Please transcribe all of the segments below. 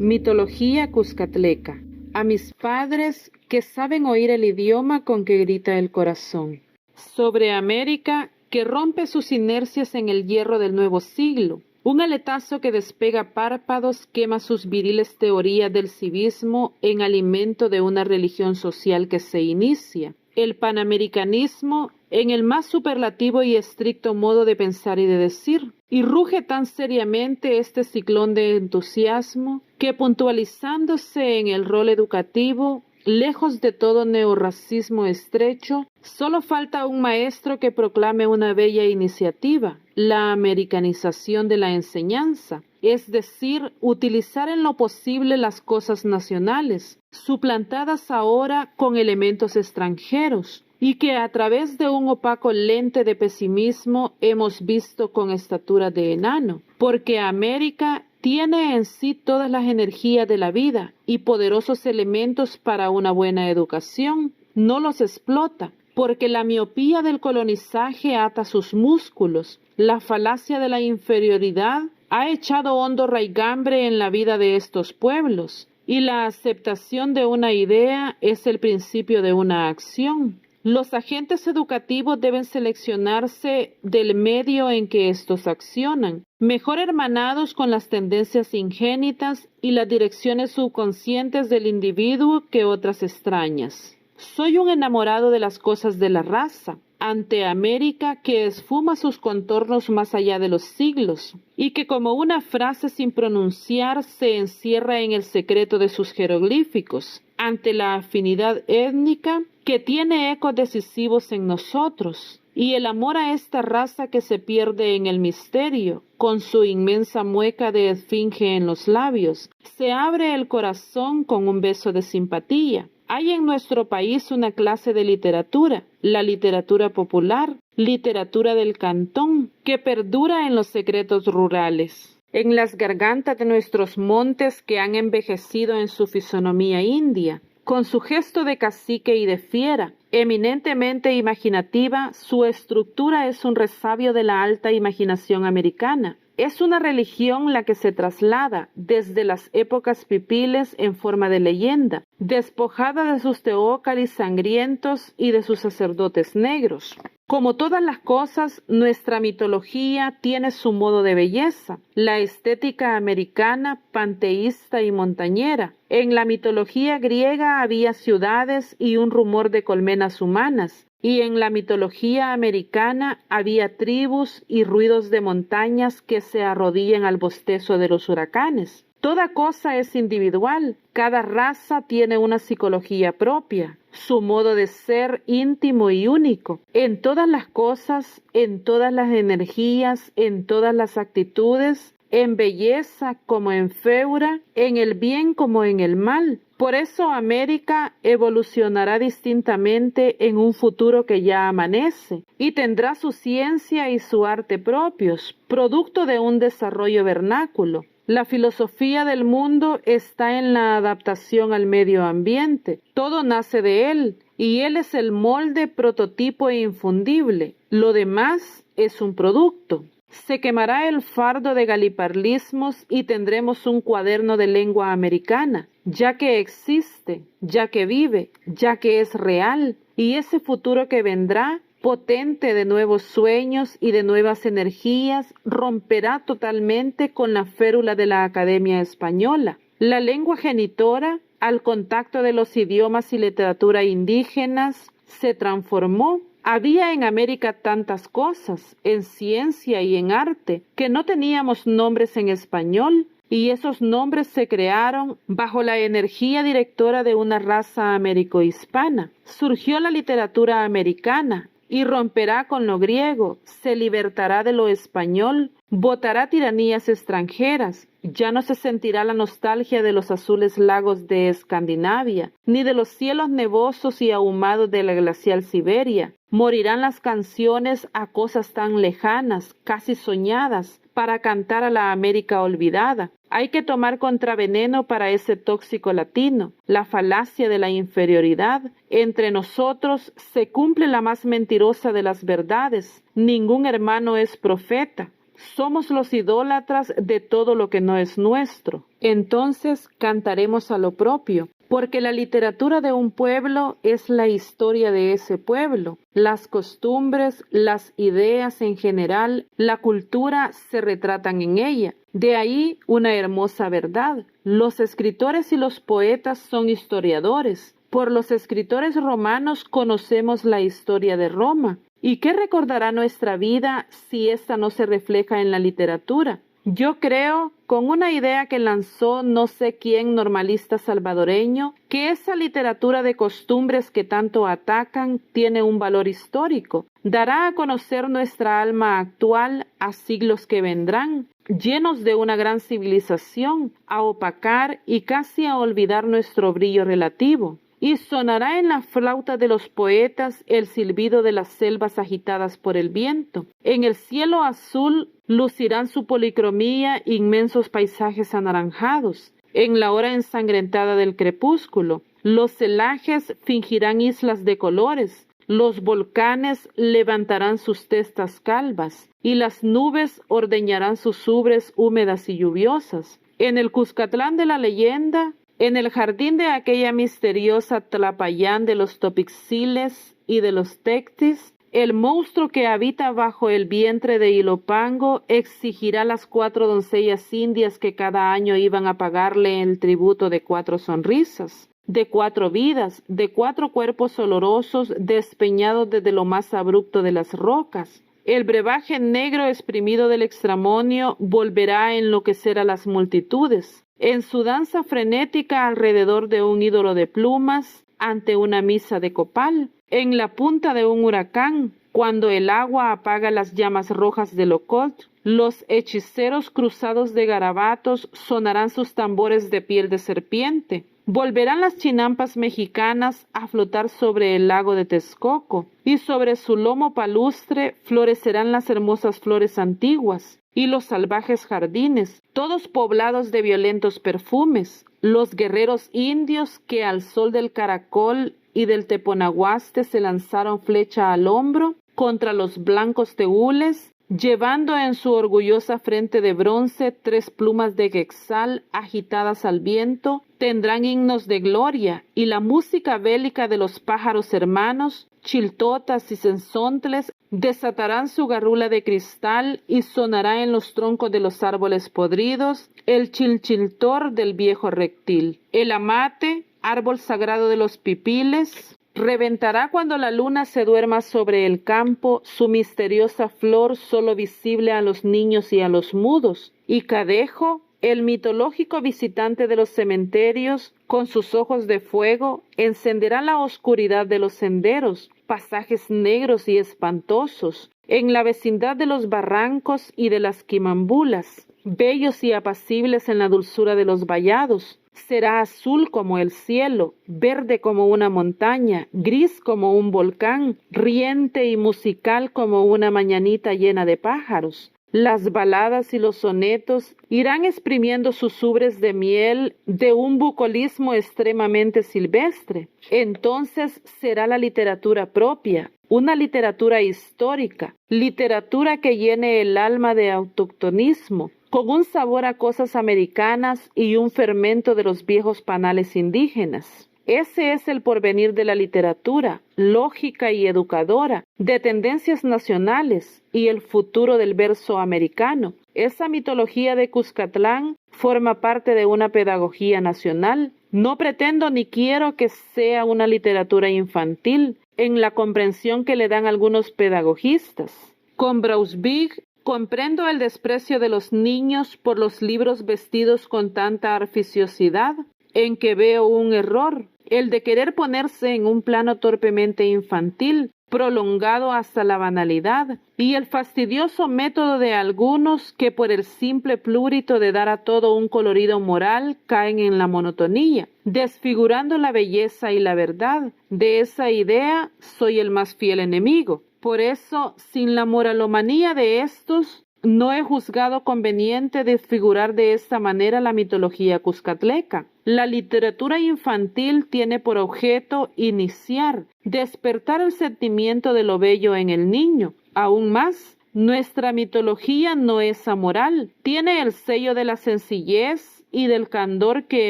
Mitología cuscatleca. A mis padres que saben oír el idioma con que grita el corazón. Sobre América que rompe sus inercias en el hierro del nuevo siglo. Un aletazo que despega párpados quema sus viriles teorías del civismo en alimento de una religión social que se inicia. El panamericanismo en el más superlativo y estricto modo de pensar y de decir. Y ruge tan seriamente este ciclón de entusiasmo que puntualizándose en el rol educativo, lejos de todo neorracismo estrecho, solo falta un maestro que proclame una bella iniciativa, la americanización de la enseñanza, es decir, utilizar en lo posible las cosas nacionales, suplantadas ahora con elementos extranjeros, y que a través de un opaco lente de pesimismo hemos visto con estatura de enano, porque América tiene en sí todas las energías de la vida y poderosos elementos para una buena educación, no los explota, porque la miopía del colonizaje ata sus músculos, la falacia de la inferioridad ha echado hondo raigambre en la vida de estos pueblos, y la aceptación de una idea es el principio de una acción. Los agentes educativos deben seleccionarse del medio en que estos accionan, mejor hermanados con las tendencias ingénitas y las direcciones subconscientes del individuo que otras extrañas. Soy un enamorado de las cosas de la raza, ante América que esfuma sus contornos más allá de los siglos, y que como una frase sin pronunciar se encierra en el secreto de sus jeroglíficos, ante la afinidad étnica que tiene ecos decisivos en nosotros, y el amor a esta raza que se pierde en el misterio, con su inmensa mueca de esfinge en los labios, se abre el corazón con un beso de simpatía. Hay en nuestro país una clase de literatura, la literatura popular, literatura del cantón, que perdura en los secretos rurales, en las gargantas de nuestros montes que han envejecido en su fisonomía india. Con su gesto de cacique y de fiera, eminentemente imaginativa, su estructura es un resabio de la alta imaginación americana. Es una religión la que se traslada desde las épocas pipiles en forma de leyenda, despojada de sus teócalis sangrientos y de sus sacerdotes negros. Como todas las cosas, nuestra mitología tiene su modo de belleza, la estética americana, panteísta y montañera. En la mitología griega había ciudades y un rumor de colmenas humanas, y en la mitología americana había tribus y ruidos de montañas que se arrodillan al bostezo de los huracanes. Toda cosa es individual, cada raza tiene una psicología propia, su modo de ser íntimo y único. En todas las cosas, en todas las energías, en todas las actitudes, en belleza como en feura, en el bien como en el mal. Por eso América evolucionará distintamente en un futuro que ya amanece y tendrá su ciencia y su arte propios, producto de un desarrollo vernáculo. La filosofía del mundo está en la adaptación al medio ambiente. Todo nace de él y él es el molde, prototipo e infundible. Lo demás es un producto. Se quemará el fardo de galiparlismos y tendremos un cuaderno de lengua americana, ya que existe, ya que vive, ya que es real, y ese futuro que vendrá, potente de nuevos sueños y de nuevas energías, romperá totalmente con la férula de la Academia Española. La lengua genitora, al contacto de los idiomas y literatura indígenas, se transformó. Había en América tantas cosas, en ciencia y en arte, que no teníamos nombres en español, y esos nombres se crearon bajo la energía directora de una raza américo-hispana. Surgió la literatura americana, y romperá con lo griego, se libertará de lo español, botará tiranías extranjeras. Ya no se sentirá la nostalgia de los azules lagos de Escandinavia, ni de los cielos nevosos y ahumados de la glacial Siberia. Morirán las canciones a cosas tan lejanas, casi soñadas, para cantar a la América olvidada. Hay que tomar contraveneno para ese tóxico latino, la falacia de la inferioridad. Entre nosotros se cumple la más mentirosa de las verdades. Ningún hermano es profeta. Somos los idólatras de todo lo que no es nuestro. Entonces cantaremos a lo propio, porque la literatura de un pueblo es la historia de ese pueblo. Las costumbres, las ideas en general, la cultura se retratan en ella. De ahí una hermosa verdad. Los escritores y los poetas son historiadores. Por los escritores romanos conocemos la historia de Roma. ¿Y qué recordará nuestra vida si ésta no se refleja en la literatura? Yo creo, con una idea que lanzó no sé quién normalista salvadoreño, que esa literatura de costumbres que tanto atacan tiene un valor histórico. Dará a conocer nuestra alma actual a siglos que vendrán, llenos de una gran civilización, a opacar y casi a olvidar nuestro brillo relativo. Y sonará en la flauta de los poetas el silbido de las selvas agitadas por el viento. En el cielo azul lucirán su policromía inmensos paisajes anaranjados. En la hora ensangrentada del crepúsculo, los celajes fingirán islas de colores. Los volcanes levantarán sus testas calvas y las nubes ordeñarán sus ubres húmedas y lluviosas. En el Cuscatlán de la leyenda, en el jardín de aquella misteriosa Tlapayán de los Topixiles y de los Tectis, el monstruo que habita bajo el vientre de Ilopango exigirá las 4 doncellas indias que cada año iban a pagarle el tributo de 4 sonrisas, de 4 vidas, de 4 cuerpos olorosos despeñados desde lo más abrupto de las rocas. El brebaje negro exprimido del extramonio volverá a enloquecer a las multitudes. En su danza frenética alrededor de un ídolo de plumas, ante una misa de copal, en la punta de un huracán, cuando el agua apaga las llamas rojas del ocult, los hechiceros cruzados de garabatos sonarán sus tambores de piel de serpiente. Volverán las chinampas mexicanas a flotar sobre el lago de Texcoco, y sobre su lomo palustre florecerán las hermosas flores antiguas y los salvajes jardines, todos poblados de violentos perfumes. Los guerreros indios que al sol del caracol y del teponaguaste se lanzaron flecha al hombro contra los blancos teúles, llevando en su orgullosa frente de bronce 3 plumas de quetzal agitadas al viento, tendrán himnos de gloria, y la música bélica de los pájaros hermanos, chiltotas y sensontles, desatarán su garrula de cristal y sonará en los troncos de los árboles podridos el chilchiltor del viejo reptil. El amate, árbol sagrado de los pipiles, reventará cuando la luna se duerma sobre el campo, su misteriosa flor solo visible a los niños y a los mudos. Y Cadejo, el mitológico visitante de los cementerios, con sus ojos de fuego, encenderá la oscuridad de los senderos, pasajes negros y espantosos, en la vecindad de los barrancos y de las quimambulas, bellos y apacibles en la dulzura de los vallados. Será azul como el cielo, verde como una montaña, gris como un volcán, riente y musical como una mañanita llena de pájaros. Las baladas y los sonetos irán exprimiendo sus ubres de miel de un bucolismo extremadamente silvestre. Entonces será la literatura propia, una literatura histórica, literatura que llene el alma de autoctonismo, con un sabor a cosas americanas y un fermento de los viejos panales indígenas. Ese es el porvenir de la literatura, lógica y educadora, de tendencias nacionales, y el futuro del verso americano. Esa mitología de Cuscatlán forma parte de una pedagogía nacional. No pretendo ni quiero que sea una literatura infantil, en la comprensión que le dan algunos pedagogistas. Con Brausbig comprendo el desprecio de los niños por los libros vestidos con tanta artificiosidad, en que veo un error, el de querer ponerse en un plano torpemente infantil, prolongado hasta la banalidad, y el fastidioso método de algunos que por el simple plúrito de dar a todo un colorido moral caen en la monotonía, desfigurando la belleza y la verdad. De esa idea soy el más fiel enemigo. Por eso, sin la moralomanía de estos, no he juzgado conveniente desfigurar de esta manera la mitología cuscatleca. La literatura infantil tiene por objeto iniciar, despertar el sentimiento de lo bello en el niño. Aún más, Nuestra mitología no es amoral, tiene el sello de la sencillez y del candor que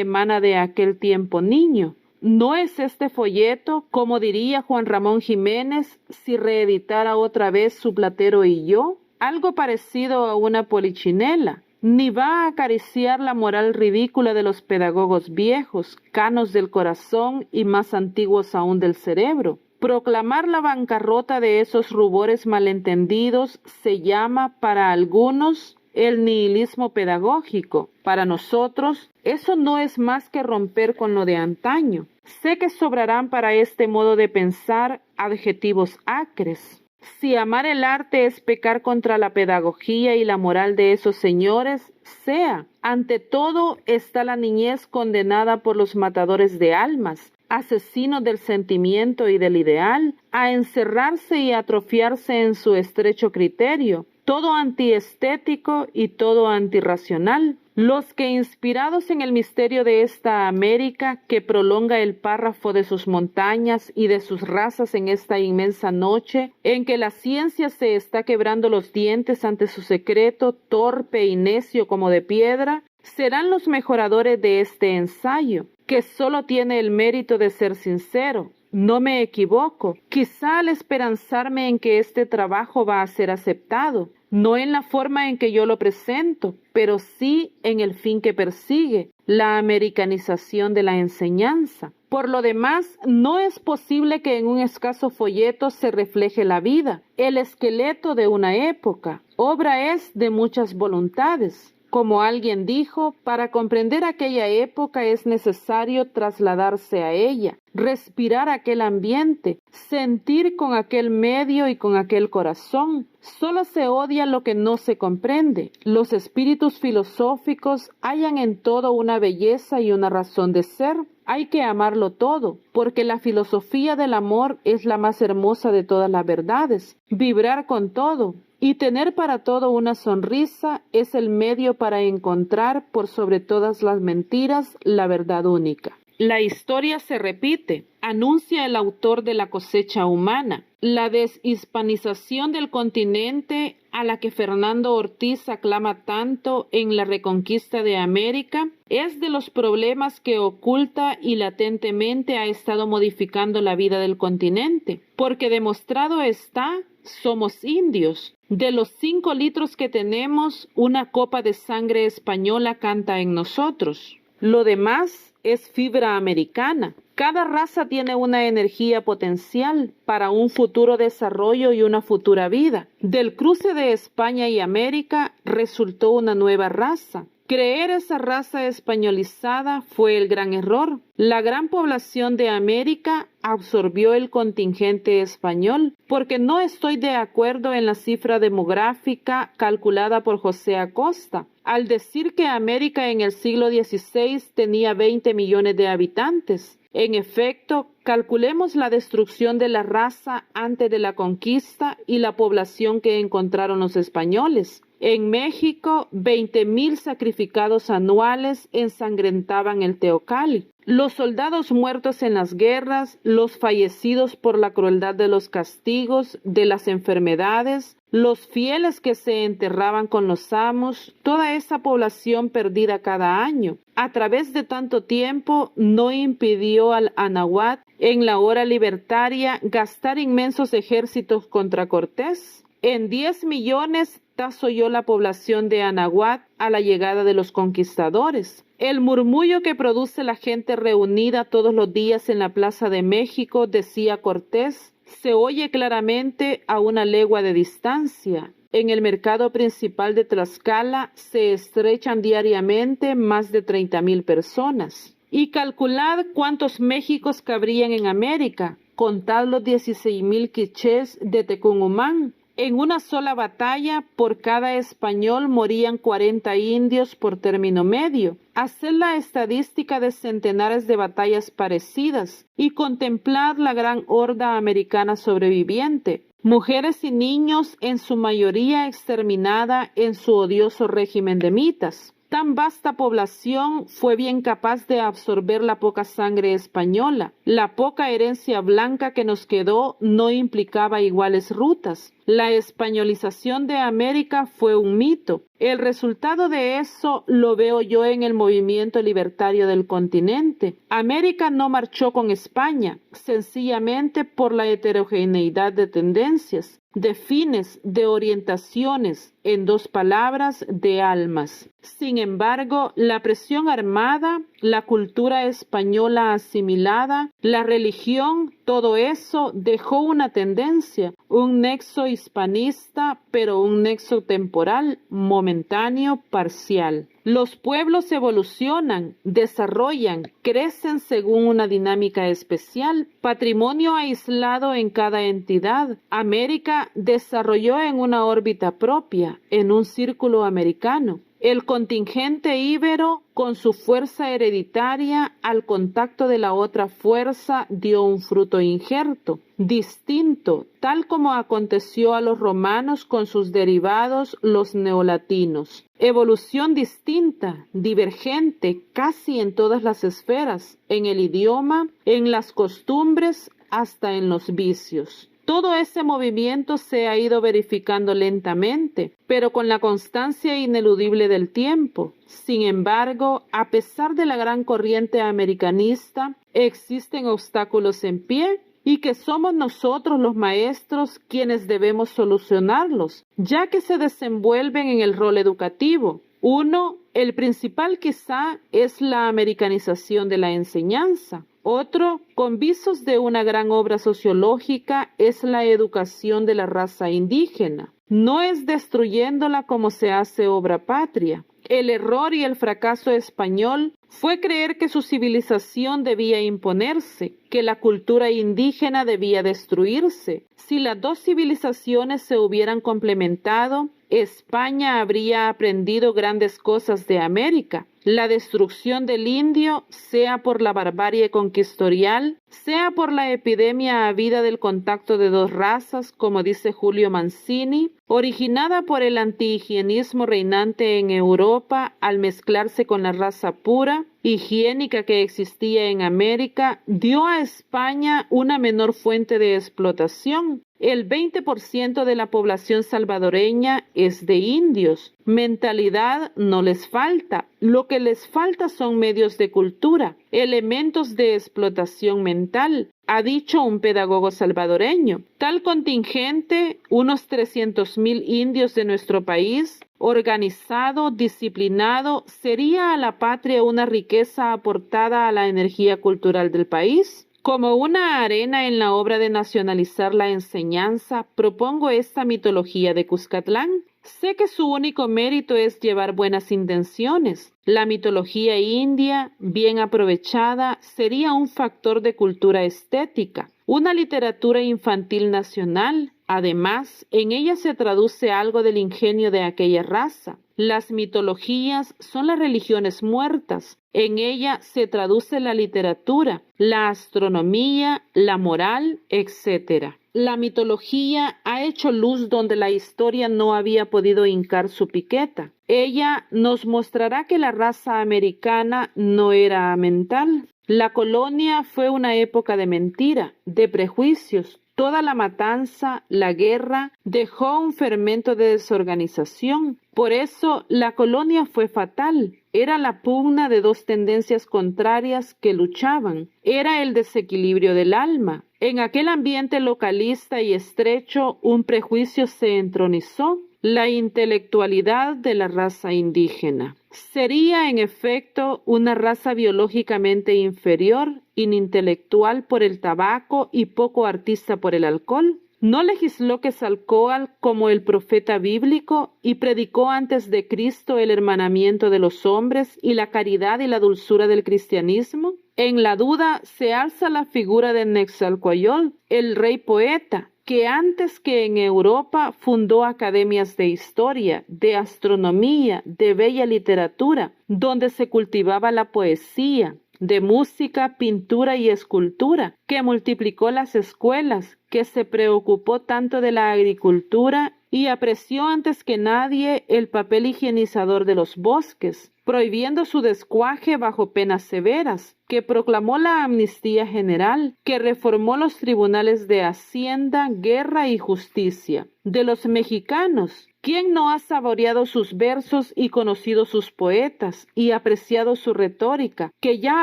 emana de aquel tiempo niño. ¿No es este folleto, como diría Juan Ramón Jiménez, si reeditara otra vez Su Platero y yo, algo parecido a una polichinela? Ni va a acariciar la moral ridícula de los pedagogos viejos, canos del corazón y más antiguos aún del cerebro. Proclamar la bancarrota de esos rubores malentendidos se llama para algunos el nihilismo pedagógico. Para nosotros, eso no es más que romper con lo de antaño. Sé que sobrarán para este modo de pensar adjetivos acres. Si amar el arte es pecar contra la pedagogía y la moral de esos señores, sea. Ante todo está la niñez condenada por los matadores de almas, asesinos del sentimiento y del ideal, a encerrarse y atrofiarse en su estrecho criterio, todo antiestético y todo antirracional. Los que, inspirados en el misterio de esta América que prolonga el párrafo de sus montañas y de sus razas en esta inmensa noche, en que la ciencia se está quebrando los dientes ante su secreto, torpe y necio como de piedra, serán los mejoradores de este ensayo, que solo tiene el mérito de ser sincero. No me equivoco, quizá al esperanzarme en que este trabajo va a ser aceptado, no en la forma en que yo lo presento, pero sí en el fin que persigue, la americanización de la enseñanza. Por lo demás, no es posible que en un escaso folleto se refleje la vida, el esqueleto de una época. Obra es de muchas voluntades. Como alguien dijo, para comprender aquella época es necesario trasladarse a ella, respirar aquel ambiente, sentir con aquel medio y con aquel corazón. Solo se odia lo que no se comprende. Los espíritus filosóficos hallan en todo una belleza y una razón de ser. Hay que amarlo todo, porque la filosofía del amor es la más hermosa de todas las verdades. Vibrar con todo y tener para todo una sonrisa es el medio para encontrar, por sobre todas las mentiras, la verdad única. La historia se repite, anuncia el autor de La cosecha humana. La deshispanización del continente a la que Fernando Ortiz aclama tanto en La reconquista de América es de los problemas que oculta y latentemente ha estado modificando la vida del continente, porque demostrado está, somos indios. De los 5 litros que tenemos, una copa de sangre española canta en nosotros. Lo demás es fibra americana. Cada raza tiene una energía potencial para un futuro desarrollo y una futura vida. Del cruce de España y América resultó una nueva raza. Creer esa raza españolizada fue el gran error. La gran población de América absorbió el contingente español, porque no estoy de acuerdo en la cifra demográfica calculada por José Acosta, al decir que América en el siglo XVI tenía 20 millones de habitantes. En efecto, calculemos la destrucción de la raza antes de la conquista y la población que encontraron los españoles. En México, 20,000 sacrificados anuales ensangrentaban el Teocalli. Los soldados muertos en las guerras, los fallecidos por la crueldad de los castigos, de las enfermedades, los fieles que se enterraban con los amos, toda esa población perdida cada año, a través de tanto tiempo, no impidió al Anahuac, en la hora libertaria, gastar inmensos ejércitos contra Cortés. En 10 millones tazo yo la población de Anahuac a la llegada de los conquistadores. El murmullo que produce la gente reunida todos los días en la Plaza de México, decía Cortés, se oye claramente a una legua de distancia. En el mercado principal de Tlaxcala se estrechan diariamente más de 30,000 personas. Y calculad cuántos Méxicos cabrían en América. Contad los 16,000 quichés de Tecumumán. En una sola batalla, por cada español morían 40 indios por término medio. Haced la estadística de centenares de batallas parecidas y contemplad la gran horda americana sobreviviente. Mujeres y niños, en su mayoría exterminada en su odioso régimen de mitas. Tan vasta población fue bien capaz de absorber la poca sangre española. La poca herencia blanca que nos quedó no implicaba iguales rutas. La españolización de América fue un mito. El resultado de eso lo veo yo en el movimiento libertario del continente. América no marchó con España, sencillamente por la heterogeneidad de tendencias, de fines, de orientaciones, en dos palabras, de almas. Sin embargo, la presión armada, la cultura española asimilada, la religión, todo eso dejó una tendencia, un nexo hispanista, pero un nexo temporal, momentáneo, parcial. Los pueblos evolucionan, desarrollan, crecen según una dinámica especial, patrimonio aislado en cada entidad. América desarrolló en una órbita propia, en un círculo americano. El contingente íbero, con su fuerza hereditaria, al contacto de la otra fuerza, dio un fruto injerto, distinto, tal como aconteció a los romanos con sus derivados, los neolatinos. Evolución distinta, divergente, casi en todas las esferas, en el idioma, en las costumbres, hasta en los vicios. Todo ese movimiento se ha ido verificando lentamente, pero con la constancia ineludible del tiempo. Sin embargo, a pesar de la gran corriente americanista, existen obstáculos en pie y que somos nosotros los maestros quienes debemos solucionarlos, ya que se desenvuelven en el rol educativo. Uno, el principal quizá, es la americanización de la enseñanza. Otro, con visos de una gran obra sociológica, es la educación de la raza indígena. No es destruyéndola como se hace obra patria. El error y el fracaso español fue creer que su civilización debía imponerse, que la cultura indígena debía destruirse. Si las dos civilizaciones se hubieran complementado, España habría aprendido grandes cosas de América. La destrucción del indio, sea por la barbarie conquistorial, sea por la epidemia habida del contacto de dos razas, como dice Julio Mancini, originada por el antihigienismo reinante en Europa al mezclarse con la raza pura, higiénica que existía en América, dio a España una menor fuente de explotación. El 20% de la población salvadoreña es de indios. Mentalidad no les falta. Lo que les falta son medios de cultura, elementos de explotación mental, ha dicho un pedagogo salvadoreño. Tal contingente, unos 300,000 indios de nuestro país, organizado, disciplinado, ¿sería a la patria una riqueza aportada a la energía cultural del país? Como una arena en la obra de nacionalizar la enseñanza, propongo esta mitología de Cuscatlán. Sé que su único mérito es llevar buenas intenciones. La mitología india, bien aprovechada, sería un factor de cultura estética, una literatura infantil nacional. Además, en ella se traduce algo del ingenio de aquella raza. Las mitologías son las religiones muertas. En ella se traduce la literatura, la astronomía, la moral, etc. La mitología ha hecho luz donde la historia no había podido hincar su piqueta. Ella nos mostrará que la raza americana no era mental. La colonia fue una época de mentira, de prejuicios. Toda la matanza, la guerra, dejó un fermento de desorganización. Por eso la colonia fue fatal. Era la pugna de dos tendencias contrarias que luchaban. Era el desequilibrio del alma. En aquel ambiente localista y estrecho, un prejuicio se entronizó: la intelectualidad de la raza indígena. Sería, en efecto, una raza biológicamente inferior, inintelectual por el tabaco y poco artista por el alcohol. ¿No legisló Quetzalcóatl como el profeta bíblico y predicó antes de Cristo el hermanamiento de los hombres y la caridad y la dulzura del cristianismo? En la duda se alza la figura de Nezahualcóyotl, el rey poeta, que antes que en Europa fundó academias de historia, de astronomía, de bella literatura, donde se cultivaba la poesía, de música, pintura y escultura, que multiplicó las escuelas, que se preocupó tanto de la agricultura y apreció antes que nadie el papel higienizador de los bosques, prohibiendo su descuaje bajo penas severas, que proclamó la amnistía general, que reformó los tribunales de Hacienda, Guerra y Justicia. De los mexicanos, ¿quién no ha saboreado sus versos y conocido sus poetas y apreciado su retórica, que ya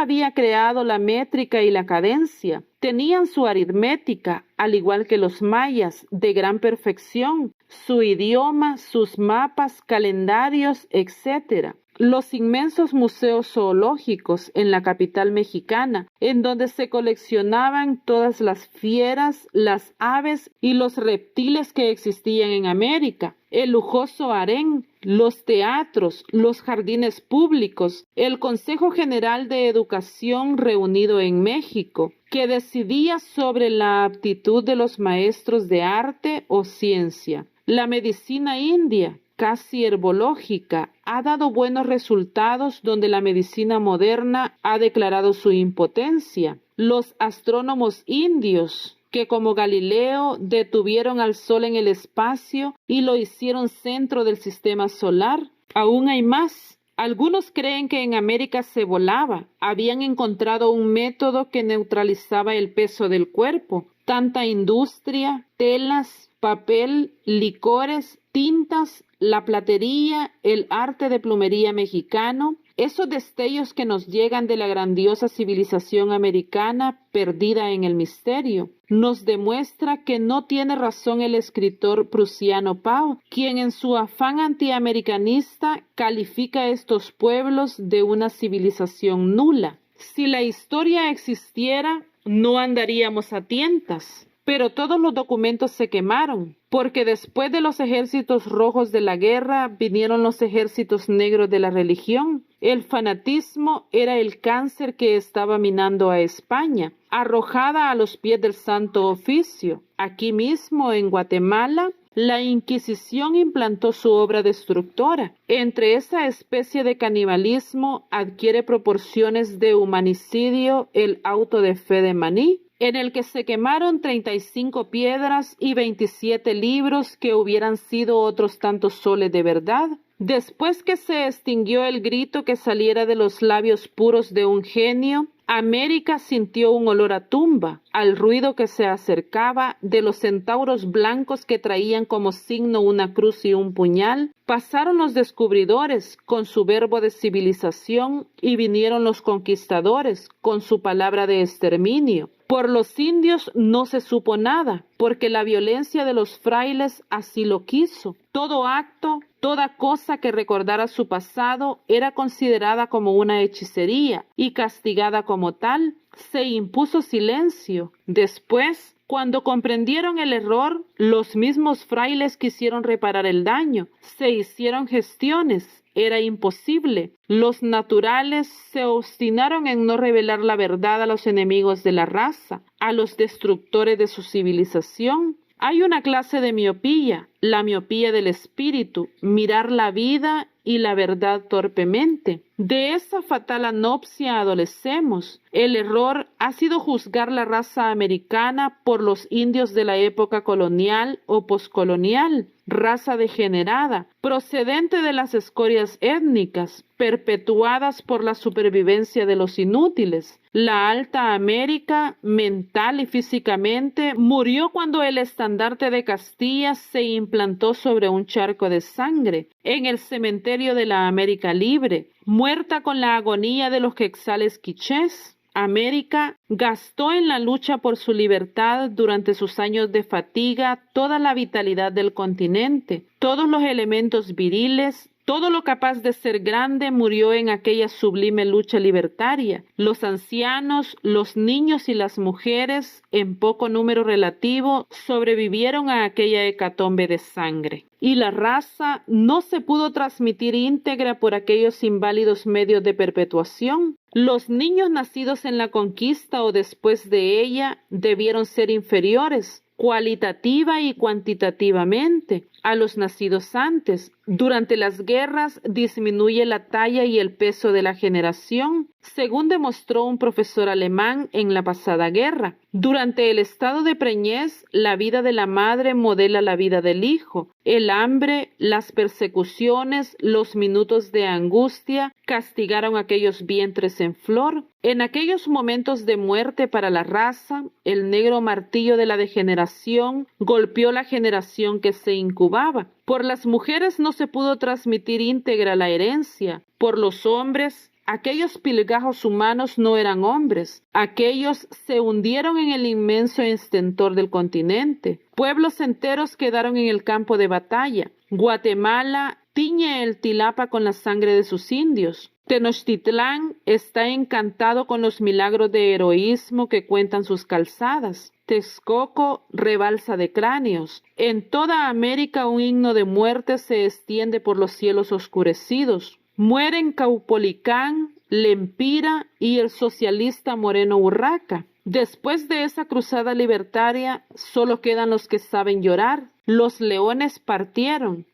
había creado la métrica y la cadencia? Tenían su aritmética, al igual que los mayas, de gran perfección, su idioma, sus mapas, calendarios, etc. Los inmensos museos zoológicos en la capital mexicana, en donde se coleccionaban todas las fieras, las aves y los reptiles que existían en América, el lujoso harén, los teatros, los jardines públicos, el Consejo General de Educación reunido en México, que decidía sobre la aptitud de los maestros de arte o ciencia, la medicina india, casi herbológica, ha dado buenos resultados donde la medicina moderna ha declarado su impotencia. Los astrónomos indios, que como Galileo detuvieron al Sol en el espacio y lo hicieron centro del sistema solar. Aún hay más. Algunos creen que en América se volaba. Habían encontrado un método que neutralizaba el peso del cuerpo. Tanta industria, telas, papel, licores, tintas, la platería, el arte de plumería mexicano, esos destellos que nos llegan de la grandiosa civilización americana perdida en el misterio, nos demuestra que no tiene razón el escritor prusiano Poe, quien en su afán antiamericanista califica a estos pueblos de una civilización nula. Si la historia existiera, no andaríamos a tientas. Pero todos los documentos se quemaron, porque después de los ejércitos rojos de la guerra vinieron los ejércitos negros de la religión. El fanatismo era el cáncer que estaba minando a España, arrojada a los pies del Santo Oficio. Aquí mismo, en Guatemala, la Inquisición implantó su obra destructora. Entre esa especie de canibalismo adquiere proporciones de humanicidio el auto de fe de Maní, en el que se quemaron 35 piedras y 27 libros que hubieran sido otros tantos soles de verdad. Después que se extinguió el grito que saliera de los labios puros de un genio, América sintió un olor a tumba, al ruido que se acercaba de los centauros blancos que traían como signo una cruz y un puñal. Pasaron los descubridores con su verbo de civilización y vinieron los conquistadores con su palabra de exterminio. Por los indios no se supo nada, porque la violencia de los frailes así lo quiso. Todo acto, toda cosa que recordara su pasado era considerada como una hechicería y castigada como tal. Se impuso silencio. Después, cuando comprendieron el error, los mismos frailes quisieron reparar el daño. Se hicieron gestiones. Era imposible. Los naturales se obstinaron en no revelar la verdad a los enemigos de la raza, a los destructores de su civilización. Hay una clase de miopía, la miopía del espíritu, mirar la vida y la verdad torpemente. De esa fatal anopsia adolecemos. El error ha sido juzgar la raza americana por los indios de la época colonial o poscolonial, raza degenerada, procedente de las escorias étnicas, perpetuadas por la supervivencia de los inútiles. La Alta América, mental y físicamente, murió cuando el estandarte de Castilla se implantó sobre un charco de sangre, en el cementerio de la América Libre, muerta con la agonía de los quetzales quichés. América gastó en la lucha por su libertad durante sus años de fatiga toda la vitalidad del continente, todos los elementos viriles, todo lo capaz de ser grande murió en aquella sublime lucha libertaria. Los ancianos, los niños y las mujeres, en poco número relativo, sobrevivieron a aquella hecatombe de sangre. Y la raza no se pudo transmitir íntegra por aquellos inválidos medios de perpetuación. Los niños nacidos en la conquista o después de ella debieron ser inferiores, cualitativa y cuantitativamente, a los nacidos antes. Durante las guerras disminuye la talla y el peso de la generación, según demostró un profesor alemán en la pasada guerra. Durante el estado de preñez, la vida de la madre modela la vida del hijo. El hambre, las persecuciones, los minutos de angustia castigaron aquellos vientres en flor. En aquellos momentos de muerte para la raza, el negro martillo de la degeneración golpeó la generación que se incubaba. Por las mujeres no se pudo transmitir íntegra la herencia. Por los hombres, aquellos pilgajos humanos no eran hombres. Aquellos se hundieron en el inmenso estentor del continente. Pueblos enteros quedaron en el campo de batalla. Guatemala tiñe el Tilapa con la sangre de sus indios. Tenochtitlán está encantado con los milagros de heroísmo que cuentan sus calzadas. Texcoco rebalsa de cráneos. En toda América un himno de muerte se extiende por los cielos oscurecidos. Mueren Caupolicán, Lempira y el socialista Moreno Urraca. Después de esa cruzada libertaria, solo quedan los que saben llorar. Los leones partieron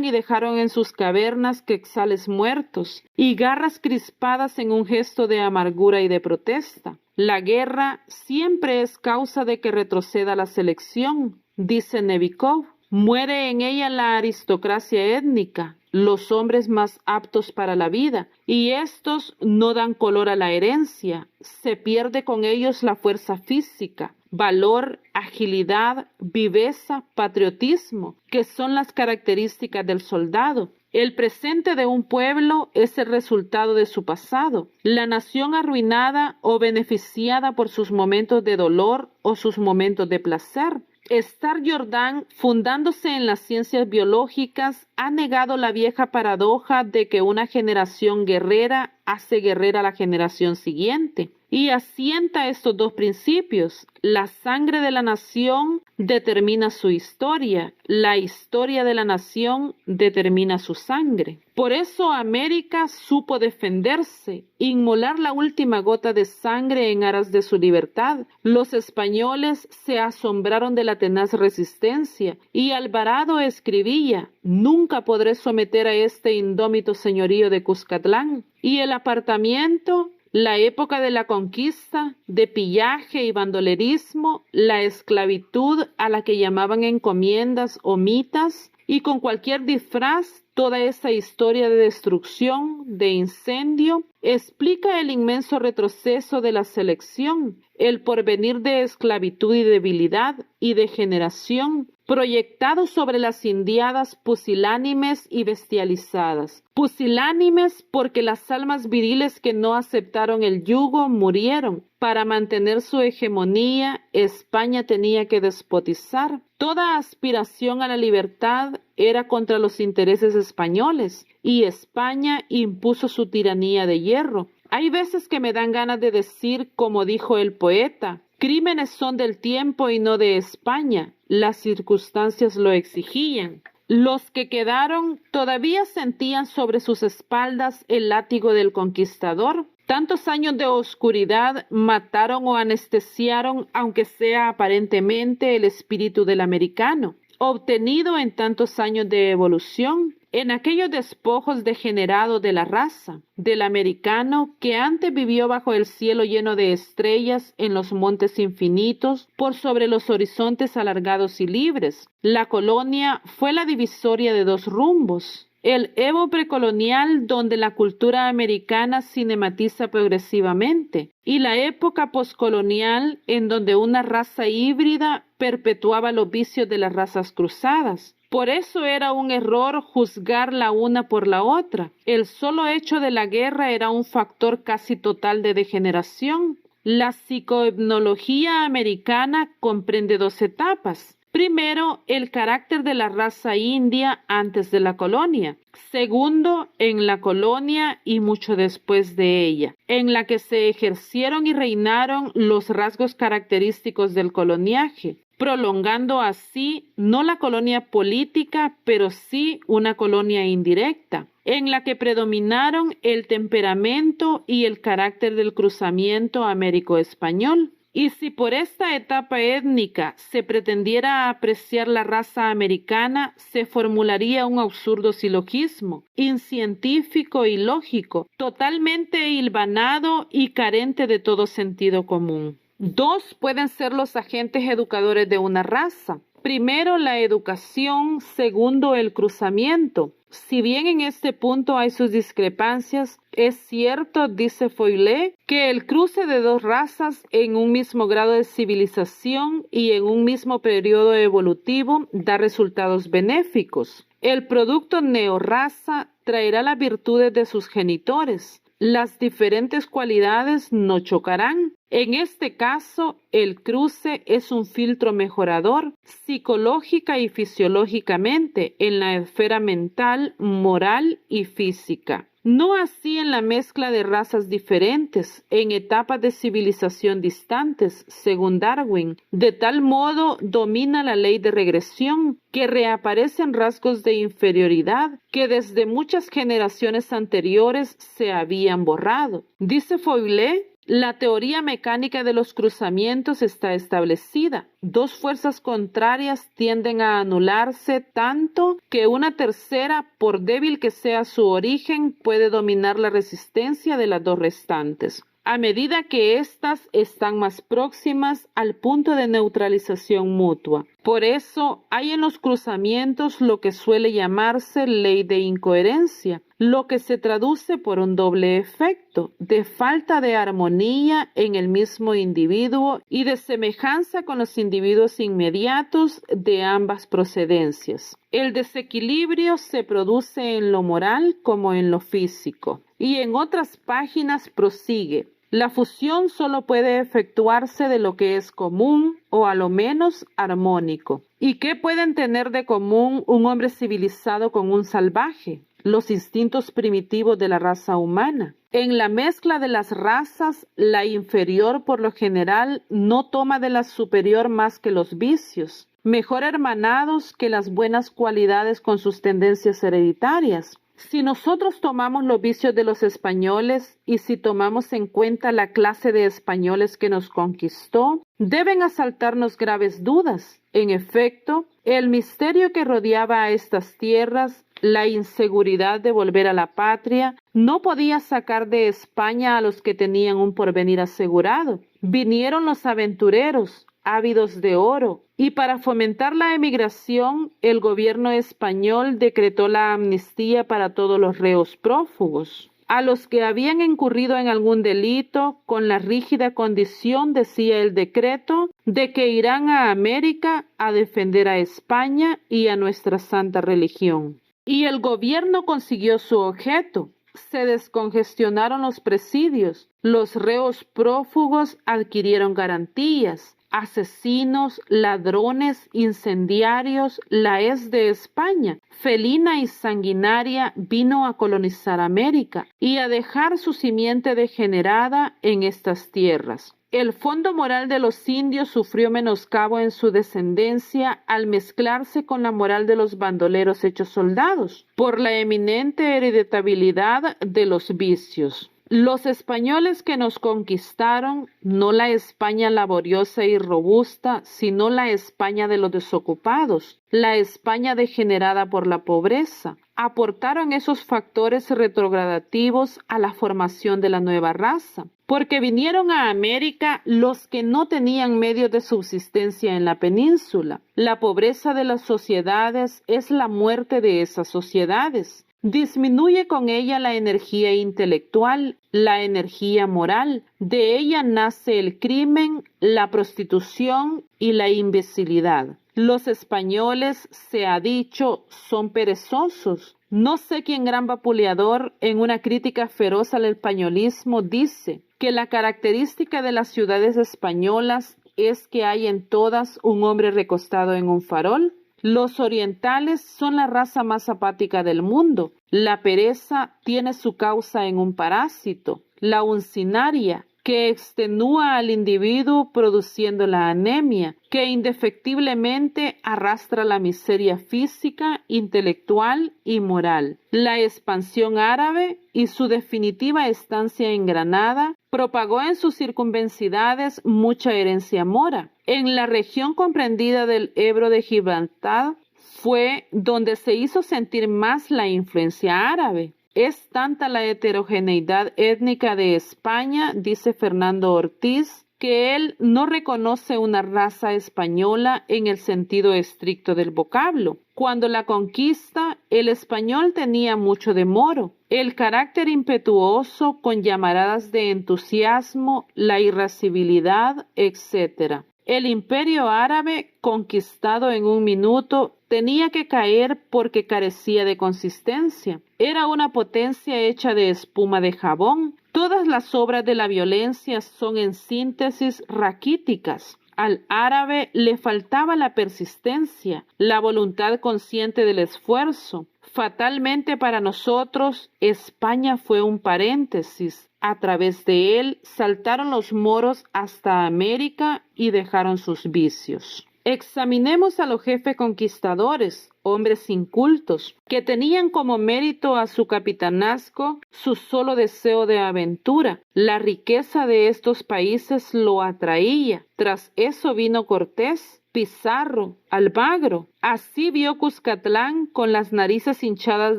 y dejaron en sus cavernas quetzales muertos y garras crispadas en un gesto de amargura y de protesta. La guerra siempre es causa de que retroceda la selección, dice Nevikov. Muere en ella la aristocracia étnica, los hombres más aptos para la vida, y estos no dan color a la herencia. Se pierde con ellos la fuerza física, valor, agilidad, viveza, patriotismo, que son las características del soldado. El presente de un pueblo es el resultado de su pasado. La nación arruinada o beneficiada por sus momentos de dolor o sus momentos de placer. Star Jordan, fundándose en las ciencias biológicas, ha negado la vieja paradoja de que una generación guerrera hace guerrera a la generación siguiente, y asienta estos dos principios. La sangre de la nación determina su historia, la historia de la nación determina su sangre. Por eso América supo defenderse, inmolar la última gota de sangre en aras de su libertad. Los españoles se asombraron de la tenaz resistencia, y Alvarado escribía: «Nunca podré someter a este indómito señorío de Cuscatlán». Y el apartamiento, la época de la conquista, de pillaje y bandolerismo, la esclavitud a la que llamaban encomiendas o mitas, y con cualquier disfraz, toda esa historia de destrucción, de incendio, explica el inmenso retroceso de la selección, el porvenir de esclavitud y debilidad y degeneración, proyectado sobre las indiadas pusilánimes y bestializadas. Pusilánimes porque las almas viriles que no aceptaron el yugo murieron. Para mantener su hegemonía, España tenía que despotizar. Toda aspiración a la libertad era contra los intereses españoles, y España impuso su tiranía de hierro. Hay veces que me dan ganas de decir, como dijo el poeta: crímenes son del tiempo y no de España. Las circunstancias lo exigían. Los que quedaron todavía sentían sobre sus espaldas el látigo del conquistador. Tantos años de oscuridad mataron o anestesiaron, aunque sea aparentemente, el espíritu del americano, obtenido en tantos años de evolución, en aquellos despojos degenerados de la raza, del americano que antes vivió bajo el cielo lleno de estrellas, en los montes infinitos, por sobre los horizontes alargados y libres. La colonia fue la divisoria de dos rumbos. El Evo precolonial, donde la cultura americana cinematiza progresivamente, y la época poscolonial, en donde una raza híbrida perpetuaba los vicios de las razas cruzadas. Por eso era un error juzgar la una por la otra. El solo hecho de la guerra era un factor casi total de degeneración. La psicoetnología americana comprende dos etapas. Primero, el carácter de la raza india antes de la colonia. Segundo, en la colonia y mucho después de ella, en la que se ejercieron y reinaron los rasgos característicos del coloniaje, prolongando así no la colonia política, pero sí una colonia indirecta, en la que predominaron el temperamento y el carácter del cruzamiento américo-español. Y si por esta etapa étnica se pretendiera apreciar la raza americana, se formularía un absurdo silogismo, incientífico y lógico, totalmente hilvanado y carente de todo sentido común. Dos pueden ser los agentes educadores de una raza. Primero, la educación. Segundo, el cruzamiento. Si bien en este punto hay sus discrepancias, es cierto, dice Foillé, que el cruce de dos razas en un mismo grado de civilización y en un mismo periodo evolutivo da resultados benéficos. El producto neorraza traerá las virtudes de sus genitores. Las diferentes cualidades no chocarán. En este caso, el cruce es un filtro mejorador psicológica y fisiológicamente en la esfera mental, moral y física. No así en la mezcla de razas diferentes, en etapas de civilización distantes, según Darwin. De tal modo domina la ley de regresión, que reaparecen rasgos de inferioridad que desde muchas generaciones anteriores se habían borrado. Dice Foillé, la teoría mecánica de los cruzamientos está establecida. Dos fuerzas contrarias tienden a anularse tanto que una tercera, por débil que sea su origen, puede dominar la resistencia de las dos restantes, a medida que éstas están más próximas al punto de neutralización mutua. Por eso hay en los cruzamientos lo que suele llamarse ley de incoherencia, lo que se traduce por un doble efecto de falta de armonía en el mismo individuo y de semejanza con los individuos inmediatos de ambas procedencias. El desequilibrio se produce en lo moral como en lo físico. Y en otras páginas prosigue: la fusión solo puede efectuarse de lo que es común o a lo menos armónico. ¿Y qué pueden tener de común un hombre civilizado con un salvaje? Los instintos primitivos de la raza humana. En la mezcla de las razas, la inferior por lo general no toma de la superior más que los vicios, mejor hermanados que las buenas cualidades con sus tendencias hereditarias. Si nosotros tomamos los vicios de los españoles y si tomamos en cuenta la clase de españoles que nos conquistó, deben asaltarnos graves dudas. En efecto, el misterio que rodeaba a estas tierras, la inseguridad de volver a la patria, no podía sacar de España a los que tenían un porvenir asegurado. Vinieron los aventureros, ávidos de oro, y para fomentar la emigración, el gobierno español decretó la amnistía para todos los reos prófugos, a los que habían incurrido en algún delito, con la rígida condición, decía el decreto, de que irán a América a defender a España y a nuestra santa religión. Y el gobierno consiguió su objeto. Se descongestionaron los presidios, los reos prófugos adquirieron garantías. Asesinos, ladrones, incendiarios, la hez de España, felina y sanguinaria, vino a colonizar América y a dejar su simiente degenerada en estas tierras. El fondo moral de los indios sufrió menoscabo en su descendencia al mezclarse con la moral de los bandoleros hechos soldados, por la eminente hereditabilidad de los vicios. Los españoles que nos conquistaron, no la España laboriosa y robusta, sino la España de los desocupados, la España degenerada por la pobreza, aportaron esos factores retrogradativos a la formación de la nueva raza, porque vinieron a América los que no tenían medios de subsistencia en la península. La pobreza de las sociedades es la muerte de esas sociedades. Disminuye con ella la energía intelectual, la energía moral. De ella nace el crimen, la prostitución y la imbecilidad. Los españoles, se ha dicho, son perezosos. No sé quién gran vapuleador, en una crítica feroz al españolismo, dice que la característica de las ciudades españolas es que hay en todas un hombre recostado en un farol. Los orientales son la raza más apática del mundo. La pereza tiene su causa en un parásito. La uncinaria que extenúa al individuo produciendo la anemia, que indefectiblemente arrastra la miseria física, intelectual y moral. La expansión árabe y su definitiva estancia en Granada propagó en sus circunvencidades mucha herencia mora. En la región comprendida del Ebro de Gibraltar fue donde se hizo sentir más la influencia árabe. Es tanta la heterogeneidad étnica de España, dice Fernando Ortiz, que él no reconoce una raza española en el sentido estricto del vocablo. Cuando la conquista, el español tenía mucho de moro, el carácter impetuoso con llamaradas de entusiasmo, la irascibilidad, etc. El imperio árabe, conquistado en un minuto, tenía que caer porque carecía de consistencia. Era una potencia hecha de espuma de jabón. Todas las obras de la violencia son en síntesis raquíticas. Al árabe le faltaba la persistencia, la voluntad consciente del esfuerzo. Fatalmente para nosotros, España fue un paréntesis. A través de él saltaron los moros hasta América y dejaron sus vicios. Examinemos a los jefes conquistadores, hombres incultos, que tenían como mérito a su capitanazgo su solo deseo de aventura. La riqueza de estos países lo atraía. Tras eso vino Cortés, Pizarro, Almagro. Así vio Cuscatlán con las narices hinchadas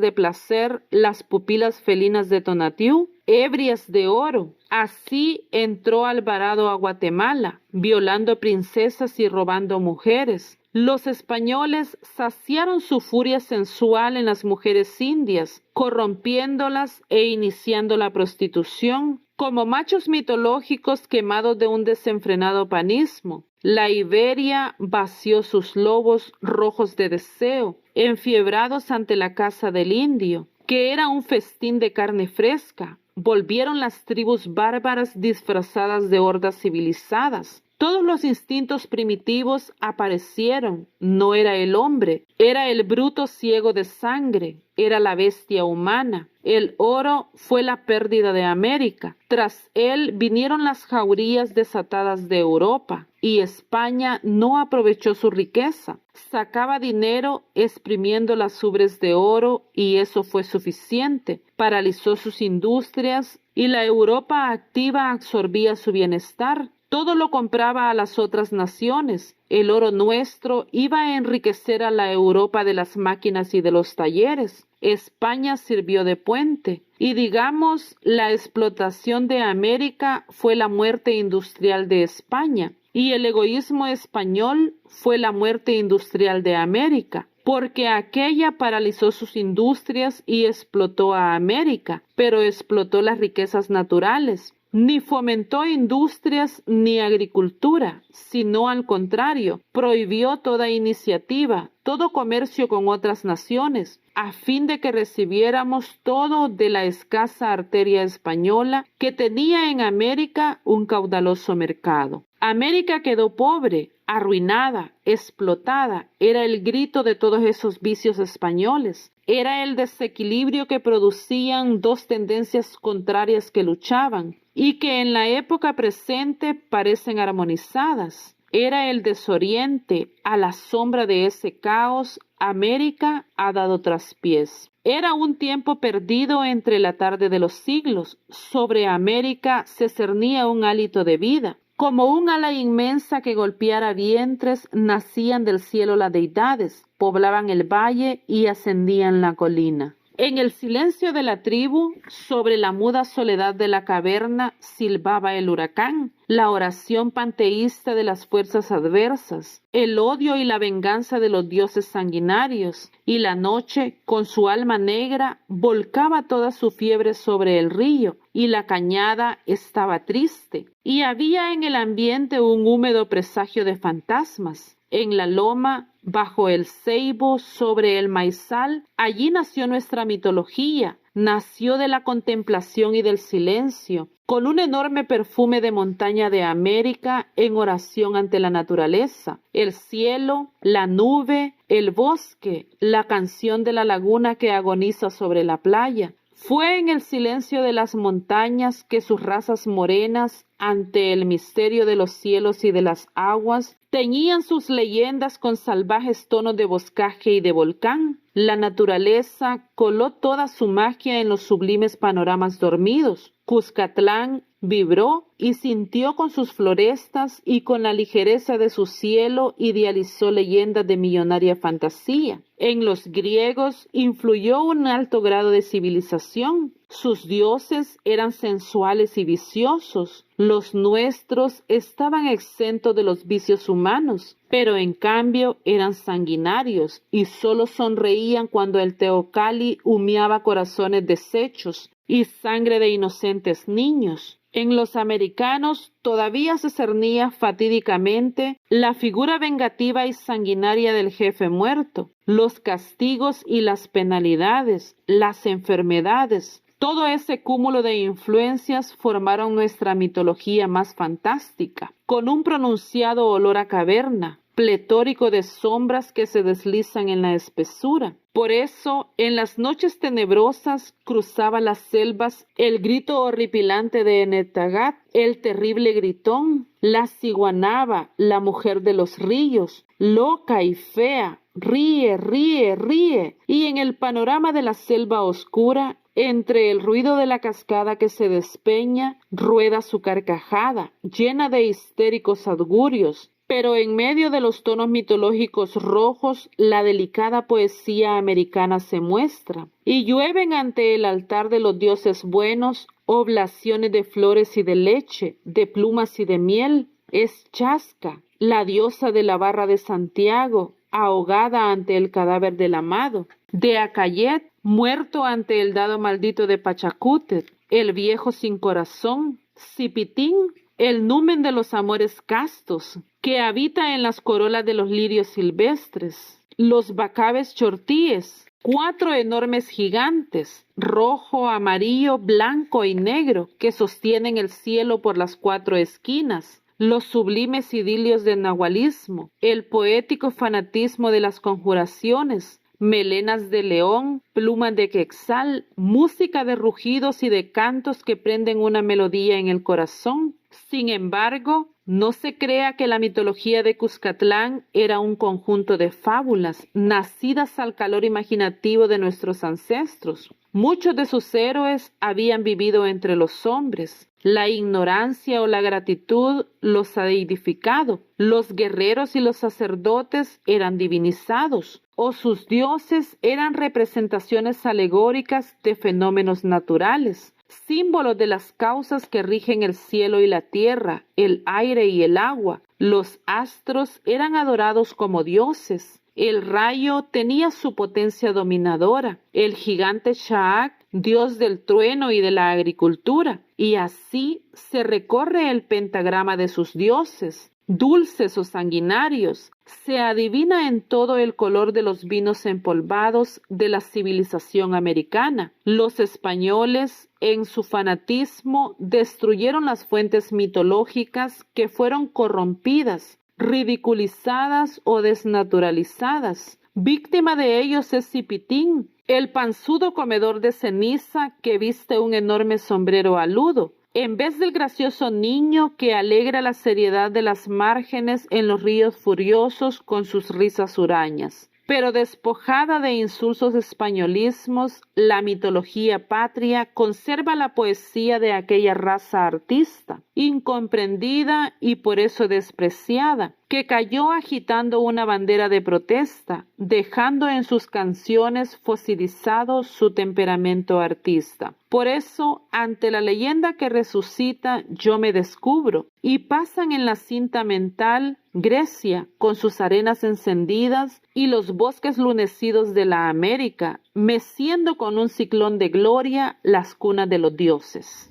de placer, las pupilas felinas de Tonatiuh, ebrias de oro. Así entró Alvarado a Guatemala, violando princesas y robando mujeres. Los españoles saciaron su furia sensual en las mujeres indias, corrompiéndolas e iniciando la prostitución, como machos mitológicos quemados de un desenfrenado panismo. La Iberia vació sus lobos rojos de deseo, enfiebrados ante la caza del indio, que era un festín de carne fresca. Volvieron las tribus bárbaras disfrazadas de hordas civilizadas. Todos los instintos primitivos aparecieron. No era el hombre, era el bruto ciego de sangre, era la bestia humana. El oro fue la pérdida de América. Tras él vinieron las jaurías desatadas de Europa, y España no aprovechó su riqueza. Sacaba dinero exprimiendo las ubres de oro, y eso fue suficiente. Paralizó sus industrias, y la Europa activa absorbía su bienestar. Todo lo compraba a las otras naciones. El oro nuestro iba a enriquecer a la Europa de las máquinas y de los talleres. España sirvió de puente. Y digamos, la explotación de América fue la muerte industrial de España. Y el egoísmo español fue la muerte industrial de América, porque aquella paralizó sus industrias y explotó a América, pero explotó las riquezas naturales. Ni fomentó industrias ni agricultura, sino al contrario, prohibió toda iniciativa, todo comercio con otras naciones, a fin de que recibiéramos todo de la escasa arteria española que tenía en América un caudaloso mercado. América quedó pobre, arruinada, explotada. Era el grito de todos esos vicios españoles. Era el desequilibrio que producían dos tendencias contrarias que luchaban y que en la época presente parecen armonizadas. Era el desoriente. A la sombra de ese caos, América ha dado traspiés. Era un tiempo perdido entre la tarde de los siglos. Sobre América se cernía un hálito de vida. Como un ala inmensa que golpeara vientres, nacían del cielo las deidades, poblaban el valle y ascendían la colina. En el silencio de la tribu, sobre la muda soledad de la caverna, silbaba el huracán, la oración panteísta de las fuerzas adversas, el odio y la venganza de los dioses sanguinarios, y la noche, con su alma negra, volcaba toda su fiebre sobre el río, y la cañada estaba triste, y había en el ambiente un húmedo presagio de fantasmas. En la loma, bajo el ceibo, sobre el maizal, allí nació nuestra mitología, nació de la contemplación y del silencio, con un enorme perfume de montaña de América en oración ante la naturaleza, el cielo, la nube, el bosque, la canción de la laguna que agoniza sobre la playa. Fue en el silencio de las montañas que sus razas morenas, ante el misterio de los cielos y de las aguas, teñían sus leyendas con salvajes tonos de boscaje y de volcán. La naturaleza coló toda su magia en los sublimes panoramas dormidos. Cuscatlán vibró y sintió con sus florestas y con la ligereza de su cielo idealizó leyendas de millonaria fantasía. En los griegos influyó un alto grado de civilización. Sus dioses eran sensuales y viciosos. Los nuestros estaban exentos de los vicios humanos, pero en cambio eran sanguinarios y solo sonreían cuando el Teocalli humeaba corazones deshechos y sangre de inocentes niños. En los americanos todavía se cernía fatídicamente la figura vengativa y sanguinaria del jefe muerto, los castigos y las penalidades, las enfermedades. Todo ese cúmulo de influencias formaron nuestra mitología más fantástica, con un pronunciado olor a caverna, pletórico de sombras que se deslizan en la espesura. Por eso, en las noches tenebrosas cruzaba las selvas el grito horripilante de Enetagat, el terrible gritón, la ciguanaba, la mujer de los ríos, loca y fea, ríe, ríe, ríe, y en el panorama de la selva oscura, entre el ruido de la cascada que se despeña, rueda su carcajada, llena de histéricos augurios. Pero en medio de los tonos mitológicos rojos, la delicada poesía americana se muestra, y llueven ante el altar de los dioses buenos oblaciones de flores y de leche, de plumas y de miel. Es Chasca, la diosa de la barra de Santiago, ahogada ante el cadáver del amado, de Acayet, muerto ante el dado maldito de Pachacútec, el viejo sin corazón, Cipitín, el numen de los amores castos, que habita en las corolas de los lirios silvestres, los bacabes chortíes, 4 enormes gigantes, rojo, amarillo, blanco y negro, que sostienen el cielo por las 4 esquinas, los sublimes idilios del nahualismo, el poético fanatismo de las conjuraciones, melenas de león, plumas de quetzal, música de rugidos y de cantos que prenden una melodía en el corazón. Sin embargo, no se crea que la mitología de Cuscatlán era un conjunto de fábulas, nacidas al calor imaginativo de nuestros ancestros. Muchos de sus héroes habían vivido entre los hombres. La ignorancia o la gratitud los ha deidificado. Los guerreros y los sacerdotes eran divinizados, o sus dioses eran representaciones alegóricas de fenómenos naturales, símbolos de las causas que rigen el cielo y la tierra, el aire y el agua. Los astros eran adorados como dioses. El rayo tenía su potencia dominadora, el gigante Sha'ak, dios del trueno y de la agricultura, y así se recorre el pentagrama de sus dioses, dulces o sanguinarios. Se adivina en todo el color de los vinos empolvados de la civilización americana. Los españoles, en su fanatismo, destruyeron las fuentes mitológicas que fueron corrompidas, ridiculizadas o desnaturalizadas. Víctima de ellos es Cipitín, el panzudo comedor de ceniza que viste un enorme sombrero aludo, en vez del gracioso niño que alegra la seriedad de las márgenes en los ríos furiosos con sus risas hurañas. Pero despojada de insulsos españolismos, la mitología patria conserva la poesía de aquella raza artista, incomprendida y por eso despreciada, que cayó agitando una bandera de protesta, dejando en sus canciones fosilizado su temperamento artista. Por eso, ante la leyenda que resucita, yo me descubro, y pasan en la cinta mental Grecia con sus arenas encendidas y los bosques lunecidos de la América, meciendo con un ciclón de gloria las cunas de los dioses.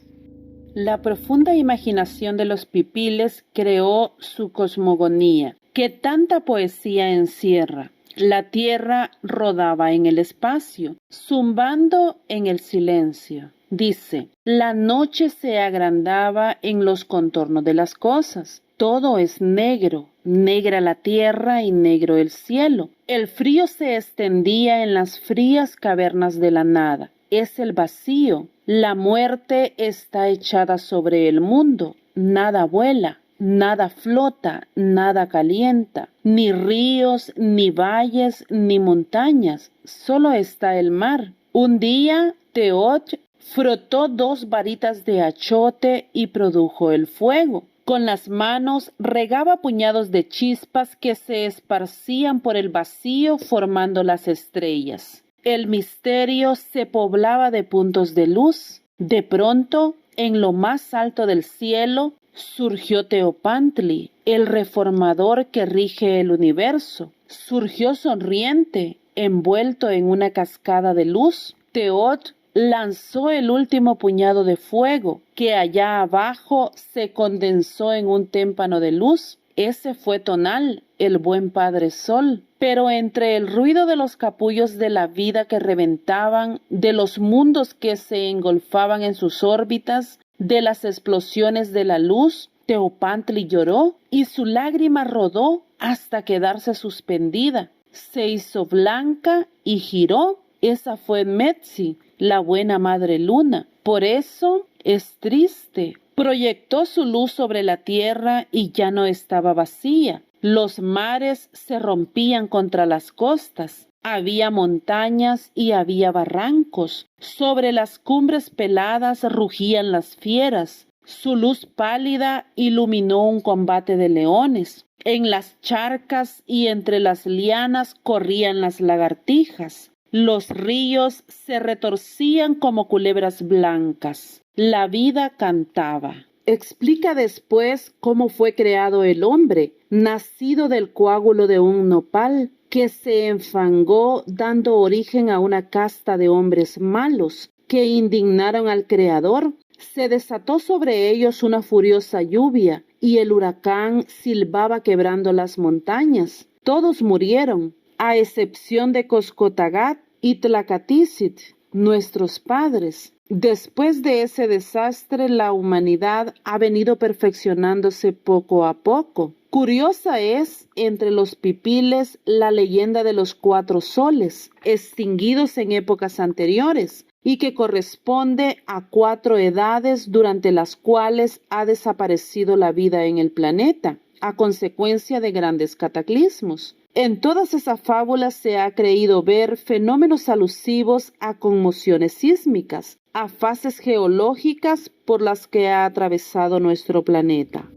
La profunda imaginación de los pipiles creó su cosmogonía, que tanta poesía encierra. La tierra rodaba en el espacio, zumbando en el silencio. Dice, la noche se agrandaba en los contornos de las cosas. Todo es negro, negra la tierra y negro el cielo. El frío se extendía en las frías cavernas de la nada. es el vacío. La muerte está echada sobre el mundo. Nada vuela, nada flota, nada calienta. Ni ríos, ni valles, ni montañas. Solo está el mar. Un día, Teot frotó 2 varitas de achote y produjo el fuego. Con las manos regaba puñados de chispas que se esparcían por el vacío formando las estrellas. El misterio se poblaba de puntos de luz. De pronto, en lo más alto del cielo, surgió Teopantli, el reformador que rige el universo. Surgió sonriente, envuelto en una cascada de luz. Teot lanzó el último puñado de fuego, que allá abajo se condensó en un témpano de luz. Ese fue Tonal, el buen Padre Sol. Pero entre el ruido de los capullos de la vida que reventaban, de los mundos que se engolfaban en sus órbitas, de las explosiones de la luz, Teopantli lloró y su lágrima rodó hasta quedarse suspendida. Se hizo blanca y giró. Esa fue Metzi, la buena madre luna. Por eso es triste. Proyectó su luz sobre la tierra y ya no estaba vacía. Los mares se rompían contra las costas. Había montañas y había barrancos. Sobre las cumbres peladas rugían las fieras. Su luz pálida iluminó un combate de leones. En las charcas y entre las lianas corrían las lagartijas. Los ríos se retorcían como culebras blancas. La vida cantaba. Explica después cómo fue creado el hombre, nacido del coágulo de un nopal, que se enfangó dando origen a una casta de hombres malos, que indignaron al Creador. Se desató sobre ellos una furiosa lluvia, y el huracán silbaba quebrando las montañas. Todos murieron, a excepción de Coscotagat y Tlacaticit, nuestros padres. Después de ese desastre, la humanidad ha venido perfeccionándose poco a poco. Curiosa es, entre los pipiles, la leyenda de los 4 soles, extinguidos en épocas anteriores, y que corresponde a 4 edades durante las cuales ha desaparecido la vida en el planeta, a consecuencia de grandes cataclismos. En todas esas fábulas se ha creído ver fenómenos alusivos a conmociones sísmicas, a fases geológicas por las que ha atravesado nuestro planeta.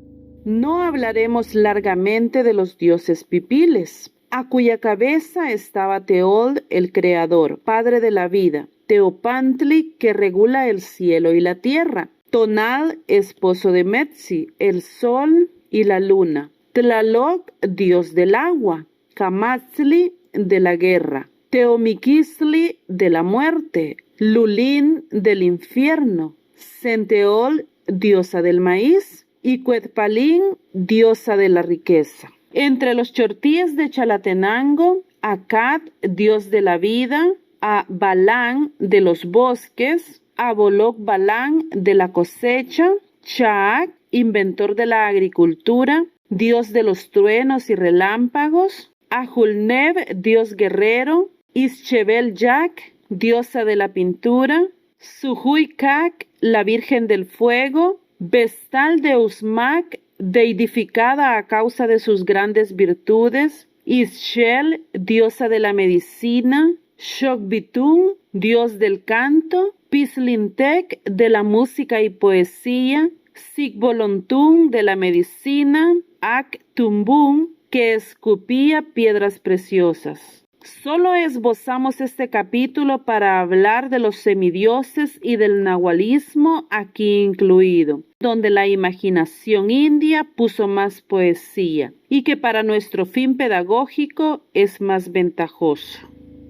No hablaremos largamente de los dioses pipiles, a cuya cabeza estaba Teol, el creador, padre de la vida, Teopantli, que regula el cielo y la tierra, Tonal, esposo de Metzi, el sol y la luna, Tlaloc, dios del agua, Camatzli, de la guerra, Teomiquisli, de la muerte, Lulín, del infierno, Centeol, diosa del maíz, y Cuetpalín, diosa de la riqueza. Entre los chortíes de Chalatenango, a Cat, dios de la vida, a Balán, de los bosques, a Boloc Balán, de la cosecha, Chaac, inventor de la agricultura, dios de los truenos y relámpagos, a Julneb, dios guerrero, Ischebel Yac, diosa de la pintura, Suhui Cac, la virgen del fuego, Vestal de Usmac, deidificada a causa de sus grandes virtudes, Ischel, diosa de la medicina, Shokbitun, dios del canto, Pislintec, de la música y poesía, Sigbolantun, de la medicina, Ak Tumbun, que escupía piedras preciosas. Solo esbozamos este capítulo para hablar de los semidioses y del nahualismo aquí incluido, donde la imaginación india puso más poesía y que para nuestro fin pedagógico es más ventajoso.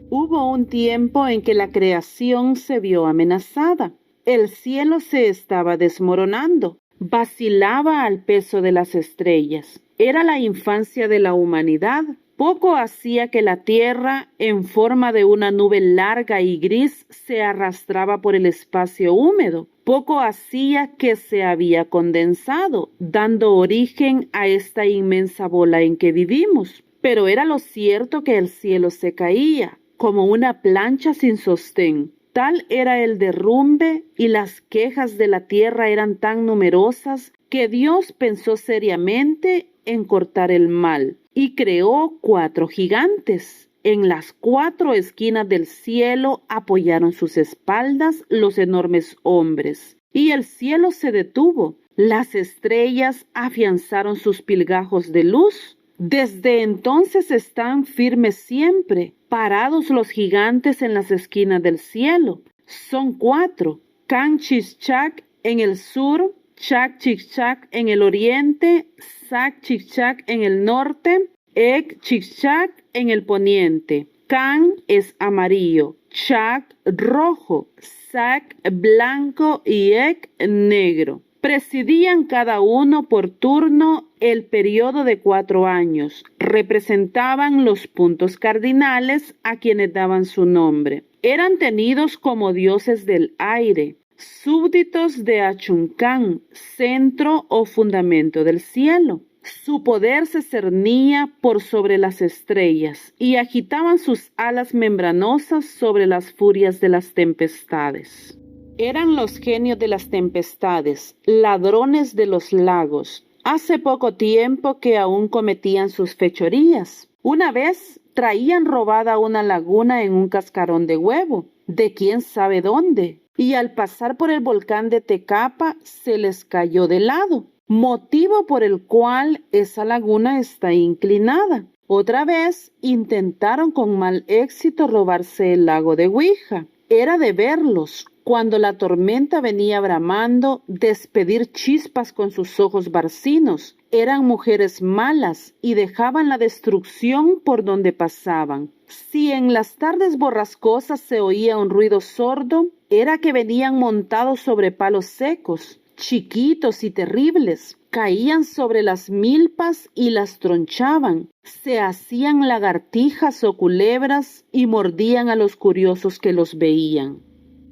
Hubo un tiempo en que la creación se vio amenazada. El cielo se estaba desmoronando, vacilaba al peso de las estrellas. Era la infancia de la humanidad. Poco hacía que la tierra, en forma de una nube larga y gris, se arrastraba por el espacio húmedo. Poco hacía que se había condensado, dando origen a esta inmensa bola en que vivimos. Pero era lo cierto que el cielo se caía, como una plancha sin sostén. Tal era el derrumbe y las quejas de la tierra eran tan numerosas que Dios pensó seriamente en cortar el mal y creó 4 gigantes. En las 4 esquinas del cielo apoyaron sus espaldas los enormes hombres, y el cielo se detuvo. Las estrellas afianzaron sus pilgajos de luz. Desde entonces están firmes siempre, parados los gigantes en las esquinas del cielo. Son 4, Can-Chichak en el sur, Chak-Chichak en el oriente, Sac-Chichak en el norte, Ek-Chichak en el poniente. Can es amarillo, Chak rojo, Sac blanco y Ek negro. Presidían cada uno por turno el periodo de 4 años. Representaban los puntos cardinales a quienes daban su nombre. Eran tenidos como dioses del aire, súbditos de Achuncán, centro o fundamento del cielo. Su poder se cernía por sobre las estrellas y agitaban sus alas membranosas sobre las furias de las tempestades. Eran los genios de las tempestades, ladrones de los lagos. Hace poco tiempo que aún cometían sus fechorías. Una vez traían robada una laguna en un cascarón de huevo, de quién sabe dónde, y al pasar por el volcán de Tecapa se les cayó de lado, motivo por el cual esa laguna está inclinada. Otra vez intentaron con mal éxito robarse el lago de Huija. Era de verlos, cuando la tormenta venía bramando, despedir chispas con sus ojos barcinos. Eran mujeres malas y dejaban la destrucción por donde pasaban. Si en las tardes borrascosas se oía un ruido sordo, era que venían montados sobre palos secos, chiquitos y terribles. Caían sobre las milpas y las tronchaban. Se hacían lagartijas o culebras y mordían a los curiosos que los veían.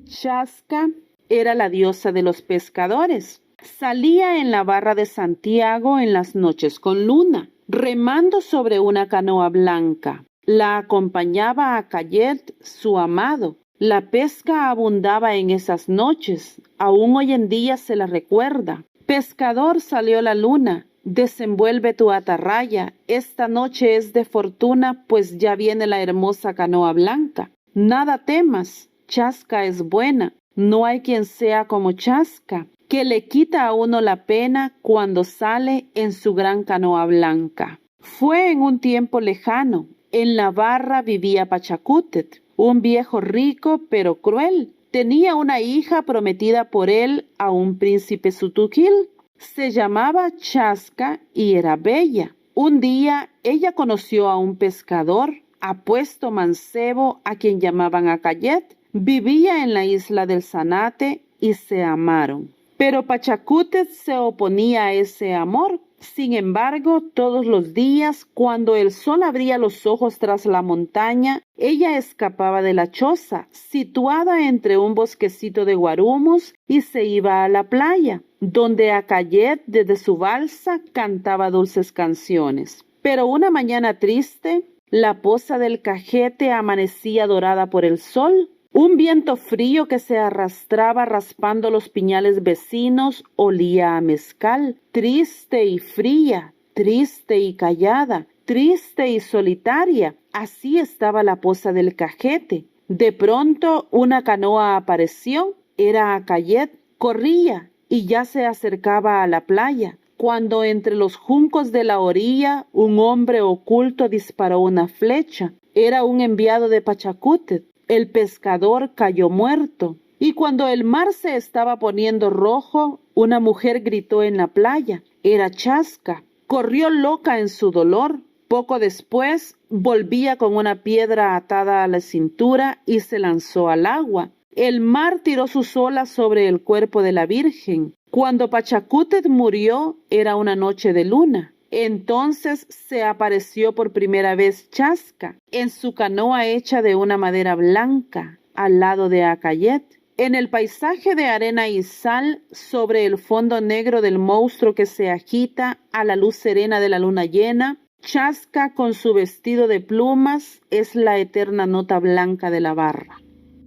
Chasca era la diosa de los pescadores. Salía en la barra de Santiago en las noches con luna, remando sobre una canoa blanca. La acompañaba a Cayet, su amado. La pesca abundaba en esas noches. Aún hoy en día se la recuerda. Pescador, salió la luna. Desenvuelve tu atarraya. Esta noche es de fortuna, pues ya viene la hermosa canoa blanca. Nada temas. Chasca es buena, no hay quien sea como Chasca, que le quita a uno la pena cuando sale en su gran canoa blanca. Fue en un tiempo lejano, en la barra vivía Pachacútec, un viejo rico pero cruel. Tenía una hija prometida por él a un príncipe sutuquil. Se llamaba Chasca y era bella. Un día ella conoció a un pescador, apuesto mancebo, a quien llamaban Acayet. Vivía en la isla del Zanate y se amaron. Pero Pachacútec se oponía a ese amor. Sin embargo, todos los días, cuando el sol abría los ojos tras la montaña, ella escapaba de la choza, situada entre un bosquecito de guarumos, y se iba a la playa, donde Acayet desde su balsa cantaba dulces canciones. Pero una mañana triste, la poza del Cajete amanecía dorada por el sol. Un viento frío que se arrastraba raspando los piñales vecinos olía a mezcal, triste y fría, triste y callada, triste y solitaria. Así estaba la poza del Cajete. De pronto una canoa apareció, era Acayet, corría y ya se acercaba a la playa, cuando entre los juncos de la orilla un hombre oculto disparó una flecha. Era un enviado de Pachacútec. El pescador cayó muerto, y cuando el mar se estaba poniendo rojo, una mujer gritó en la playa. Era Chasca. Corrió loca en su dolor. Poco después, volvía con una piedra atada a la cintura y se lanzó al agua. El mar tiró sus olas sobre el cuerpo de la Virgen. Cuando Pachacútec murió, era una noche de luna. Entonces se apareció por primera vez Chasca, en su canoa hecha de una madera blanca, al lado de Acayet. En el paisaje de arena y sal, sobre el fondo negro del monstruo que se agita a la luz serena de la luna llena, Chasca con su vestido de plumas es la eterna nota blanca de la barra.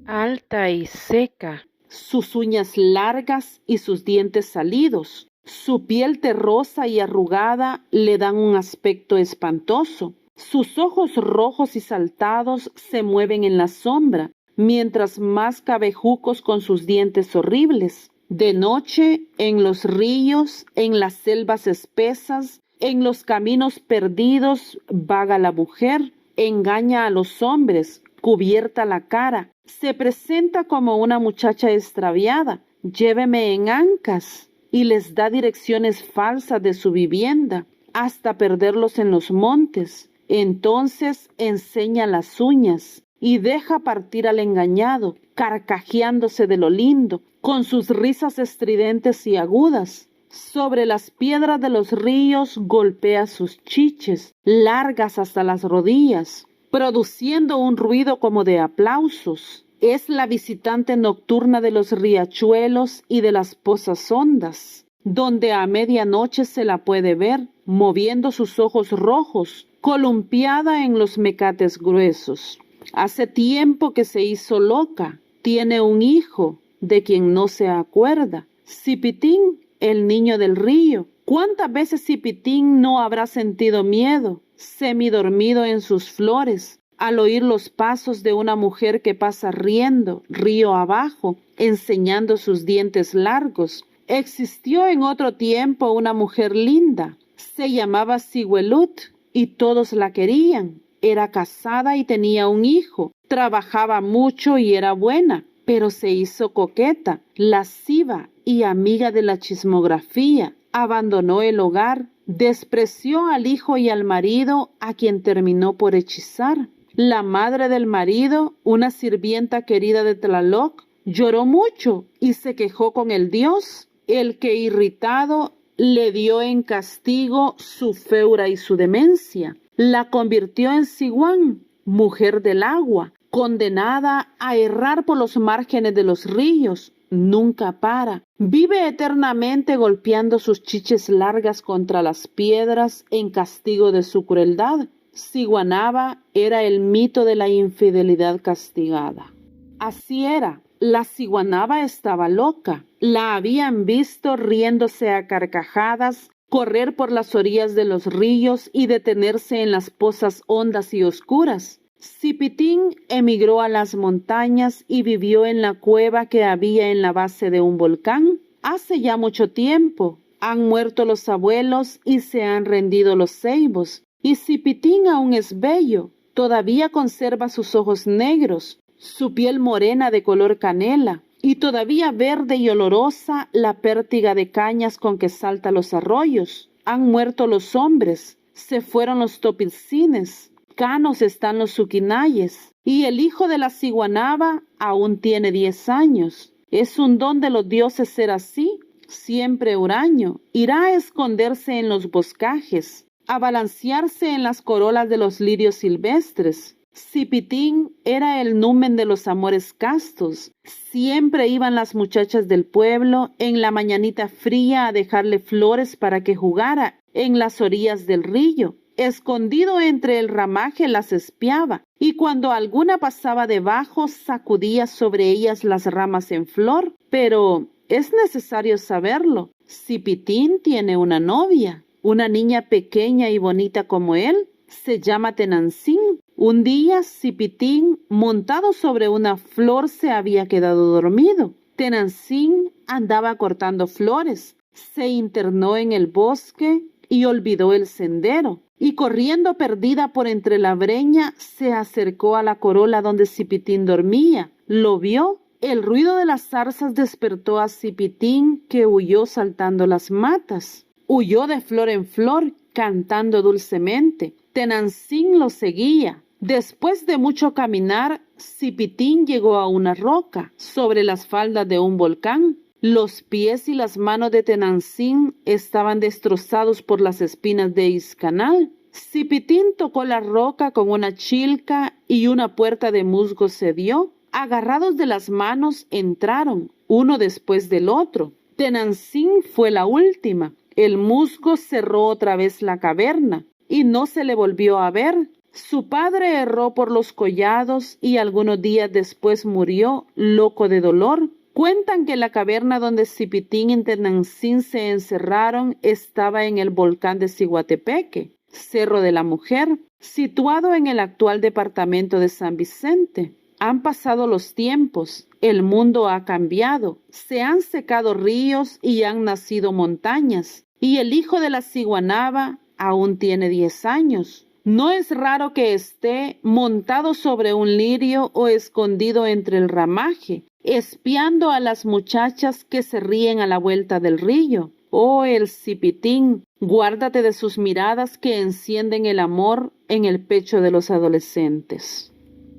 alta y seca, sus uñas largas y sus dientes salidos. Su piel terrosa y arrugada le dan un aspecto espantoso. Sus ojos rojos y saltados se mueven en la sombra, mientras masca bejucos con sus dientes horribles. De noche, en los ríos, en las selvas espesas, en los caminos perdidos, vaga la mujer, engaña a los hombres, cubierta la cara, se presenta como una muchacha extraviada. Lléveme en ancas, y les da direcciones falsas de su vivienda, hasta perderlos en los montes. Entonces enseña las uñas y deja partir al engañado, carcajeándose de lo lindo, con sus risas estridentes y agudas. Sobre las piedras de los ríos golpea sus chiches, largas hasta las rodillas, produciendo un ruido como de aplausos. Es la visitante nocturna de los riachuelos y de las pozas hondas, donde a medianoche se la puede ver, moviendo sus ojos rojos, columpiada en los mecates gruesos. Hace tiempo que se hizo loca, tiene un hijo, de quien no se acuerda, Cipitín, el niño del río. ¿Cuántas veces Cipitín no habrá sentido miedo, semidormido en sus flores, al oír los pasos de una mujer que pasa riendo, río abajo, enseñando sus dientes largos? Existió en otro tiempo una mujer linda, se llamaba Sigüelut, y todos la querían. Era casada y tenía un hijo, trabajaba mucho y era buena, pero se hizo coqueta, lasciva y amiga de la chismografía. Abandonó el hogar, despreció al hijo y al marido, a quien terminó por hechizar. La madre del marido, una sirvienta querida de Tlaloc, lloró mucho y se quejó con el dios, el que irritado le dio en castigo su feura y su demencia. La convirtió en Ciguán, mujer del agua, condenada a errar por los márgenes de los ríos. Nunca para. Vive eternamente golpeando sus chiches largas contra las piedras en castigo de su crueldad. Ciguanaba era el mito de la infidelidad castigada. Así era. La ciguanaba estaba loca. La habían visto riéndose a carcajadas, correr por las orillas de los ríos y detenerse en las pozas hondas y oscuras. Cipitín emigró a las montañas y vivió en la cueva que había en la base de un volcán. Hace ya mucho tiempo. Han muerto los abuelos y se han rendido los ceibos. Y Cipitín aún es bello. Todavía conserva sus ojos negros, su piel morena de color canela, y todavía verde y olorosa la pértiga de cañas con que salta los arroyos. Han muerto los hombres, se fueron los topilcines, canos están los suquinayes, y el hijo de la ciguanaba aún tiene 10 años. Es un don de los dioses ser así, siempre huraño. Irá a esconderse en los boscajes, a balancearse en las corolas de los lirios silvestres. Cipitín era el numen de los amores castos. Siempre iban las muchachas del pueblo en la mañanita fría a dejarle flores para que jugara en las orillas del río. Escondido entre el ramaje las espiaba, y cuando alguna pasaba debajo sacudía sobre ellas las ramas en flor. Pero es necesario saberlo. Cipitín tiene una novia, una niña pequeña y bonita como él. Se llama Tenantzin. Un día Cipitín, montado sobre una flor, se había quedado dormido. Tenantzin andaba cortando flores, se internó en el bosque y olvidó el sendero, y corriendo perdida por entre la breña, se acercó a la corola donde Cipitín dormía. Lo vio. El ruido de las zarzas despertó a Cipitín, que huyó saltando las matas. Huyó de flor en flor, cantando dulcemente. Tenantzin lo seguía. Después de mucho caminar, Cipitín llegó a una roca sobre las faldas de un volcán. Los pies y las manos de Tenantzin estaban destrozados por las espinas de Iscanal. Cipitín tocó la roca con una chilca y una puerta de musgo se dio. Agarrados de las manos entraron, uno después del otro. Tenantzin fue la última. El musgo cerró otra vez la caverna y no se le volvió a ver. Su padre erró por los collados y algunos días después murió, loco de dolor. Cuentan que la caverna donde Zipitín y Tenantzin se encerraron estaba en el volcán de Ciguatepeque, Cerro de la Mujer, situado en el actual departamento de San Vicente. Han pasado los tiempos, el mundo ha cambiado, se han secado ríos y han nacido montañas, y el hijo de la ciguanaba aún tiene 10 años. No es raro que esté montado sobre un lirio o escondido entre el ramaje, espiando a las muchachas que se ríen a la vuelta del río. Oh, el Zipitín, guárdate de sus miradas que encienden el amor en el pecho de los adolescentes.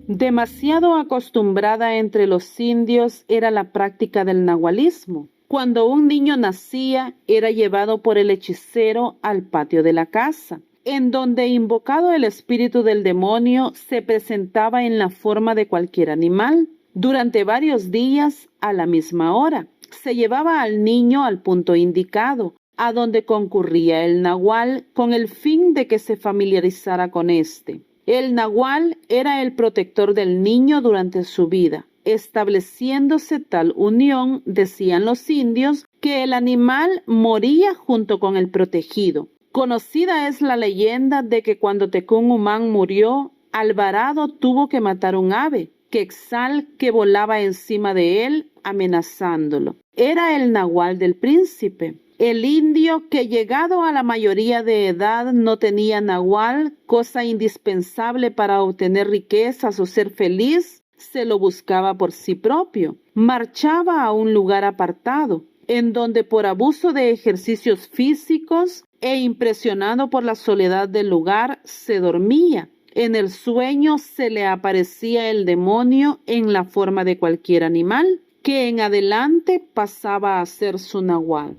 Demasiado acostumbrada entre los indios era la práctica del nahualismo. Cuando un niño nacía, era llevado por el hechicero al patio de la casa, en donde, invocado el espíritu del demonio, se presentaba en la forma de cualquier animal. Durante varios días, a la misma hora, se llevaba al niño al punto indicado, a donde concurría el nahual con el fin de que se familiarizara con éste. El nahual era el protector del niño durante su vida, estableciéndose tal unión, decían los indios, que el animal moría junto con el protegido. Conocida es la leyenda de que cuando Tecún Umán murió, Alvarado tuvo que matar un ave, Quetzal, que volaba encima de él, amenazándolo. Era el nahual del príncipe. El indio que, llegado a la mayoría de edad, no tenía nahual, cosa indispensable para obtener riquezas o ser feliz, se lo buscaba por sí propio. Marchaba a un lugar apartado, en donde por abuso de ejercicios físicos e impresionado por la soledad del lugar, se dormía. En el sueño se le aparecía el demonio en la forma de cualquier animal, que en adelante pasaba a ser su nahual.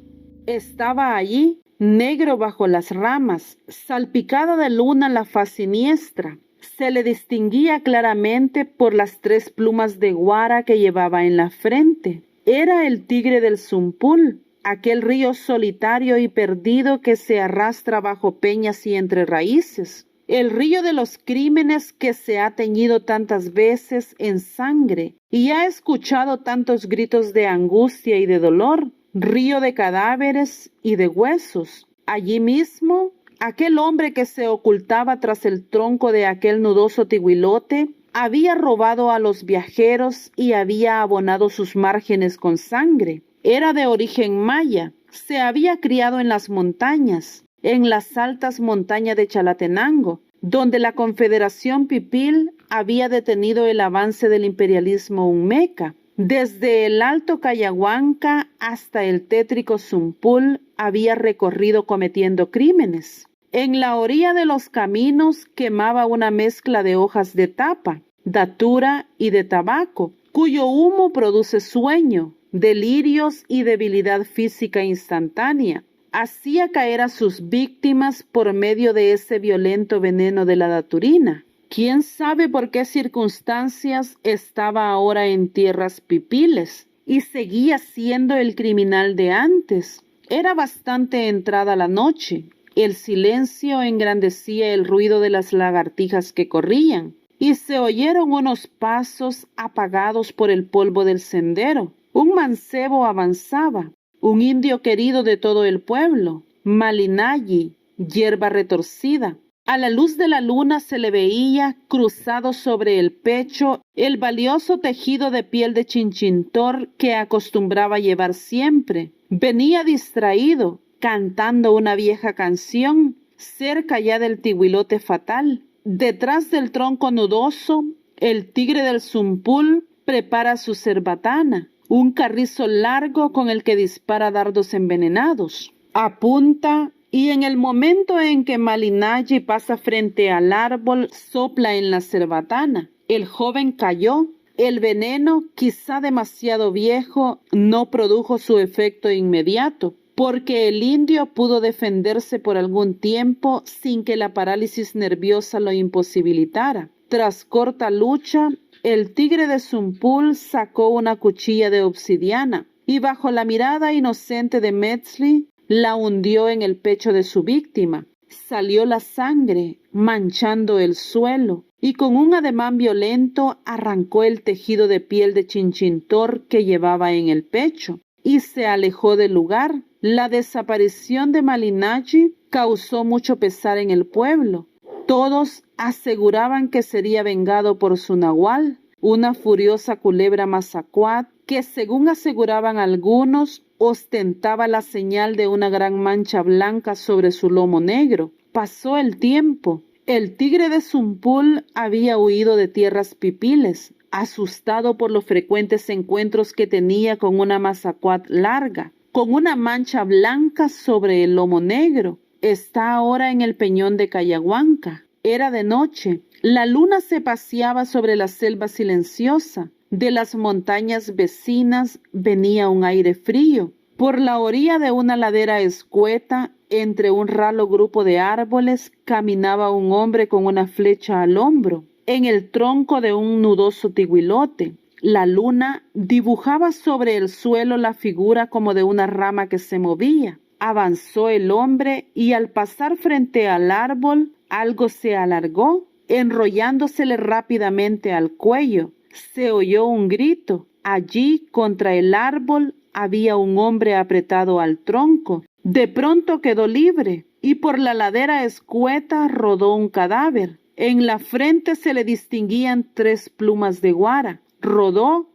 Estaba allí, negro bajo las ramas, salpicada de luna la faz siniestra. Se le distinguía claramente por las 3 plumas de guara que llevaba en la frente. Era el tigre del Zumpul, aquel río solitario y perdido que se arrastra bajo peñas y entre raíces. El río de los crímenes que se ha teñido tantas veces en sangre y ha escuchado tantos gritos de angustia y de dolor. Río de cadáveres y de huesos. Allí mismo, aquel hombre que se ocultaba tras el tronco de aquel nudoso tihuilote había robado a los viajeros y había abonado sus márgenes con sangre. Era de origen maya, se había criado en las montañas, en las altas montañas de Chalatenango, donde la Confederación Pipil había detenido el avance del imperialismo olmeca. Desde el Alto Cayahuanca hasta el tétrico Zumpul había recorrido cometiendo crímenes. En la orilla de los caminos quemaba una mezcla de hojas de tapa, datura y de tabaco, cuyo humo produce sueño, delirios y debilidad física instantánea. Hacía caer a sus víctimas por medio de ese violento veneno de la daturina. ¿Quién sabe por qué circunstancias estaba ahora en tierras pipiles y seguía siendo el criminal de antes? Era bastante entrada la noche. El silencio engrandecía el ruido de las lagartijas que corrían y se oyeron unos pasos apagados por el polvo del sendero. Un mancebo avanzaba, un indio querido de todo el pueblo, Malinayi, hierba retorcida. A la luz de la luna se le veía, cruzado sobre el pecho, el valioso tejido de piel de chinchintor que acostumbraba llevar siempre. Venía distraído, cantando una vieja canción, cerca ya del tihuilote fatal. Detrás del tronco nudoso, el tigre del Zumpul prepara su cerbatana, un carrizo largo con el que dispara dardos envenenados. Apunta y en el momento en que Malinayi pasa frente al árbol, sopla en la cerbatana. El joven cayó. El veneno, quizá demasiado viejo, no produjo su efecto inmediato, porque el indio pudo defenderse por algún tiempo sin que la parálisis nerviosa lo imposibilitara. Tras corta lucha, el tigre de Zumpul sacó una cuchilla de obsidiana y bajo la mirada inocente de Metzli la hundió en el pecho de su víctima. salió la sangre, manchando el suelo, y con un ademán violento arrancó el tejido de piel de Chinchintor que llevaba en el pecho, y se alejó del lugar. La desaparición de Malinalli causó mucho pesar en el pueblo. Todos aseguraban que sería vengado por su nahual, una furiosa culebra mazacuat que, según aseguraban algunos, ostentaba la señal de una gran mancha blanca sobre su lomo negro. Pasó el tiempo. El tigre de Zumpul había huido de tierras pipiles, asustado por los frecuentes encuentros que tenía con una mazacuat larga, con una mancha blanca sobre el lomo negro. Está ahora en el peñón de Cayahuanca. Era de noche. La luna se paseaba sobre la selva silenciosa. De las montañas vecinas venía un aire frío. Por la orilla de una ladera escueta, entre un ralo grupo de árboles, caminaba un hombre con una flecha al hombro, en el tronco de un nudoso tiguilote. La luna dibujaba sobre el suelo la figura como de una rama que se movía. Avanzó el hombre y al pasar frente al árbol, algo se alargó, enrollándosele rápidamente al cuello. Se oyó un grito. Allí, contra el árbol, había un hombre apretado al tronco. De pronto quedó libre y por la ladera escueta rodó un cadáver. En la frente se le distinguían 3 plumas de guara. Rodó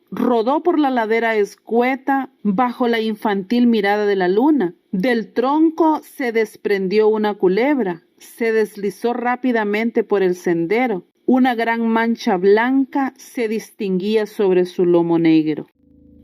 por la ladera escueta bajo la infantil mirada de la luna. Del tronco se desprendió una culebra. Se deslizó rápidamente por el sendero. Una gran mancha blanca se distinguía sobre su lomo negro.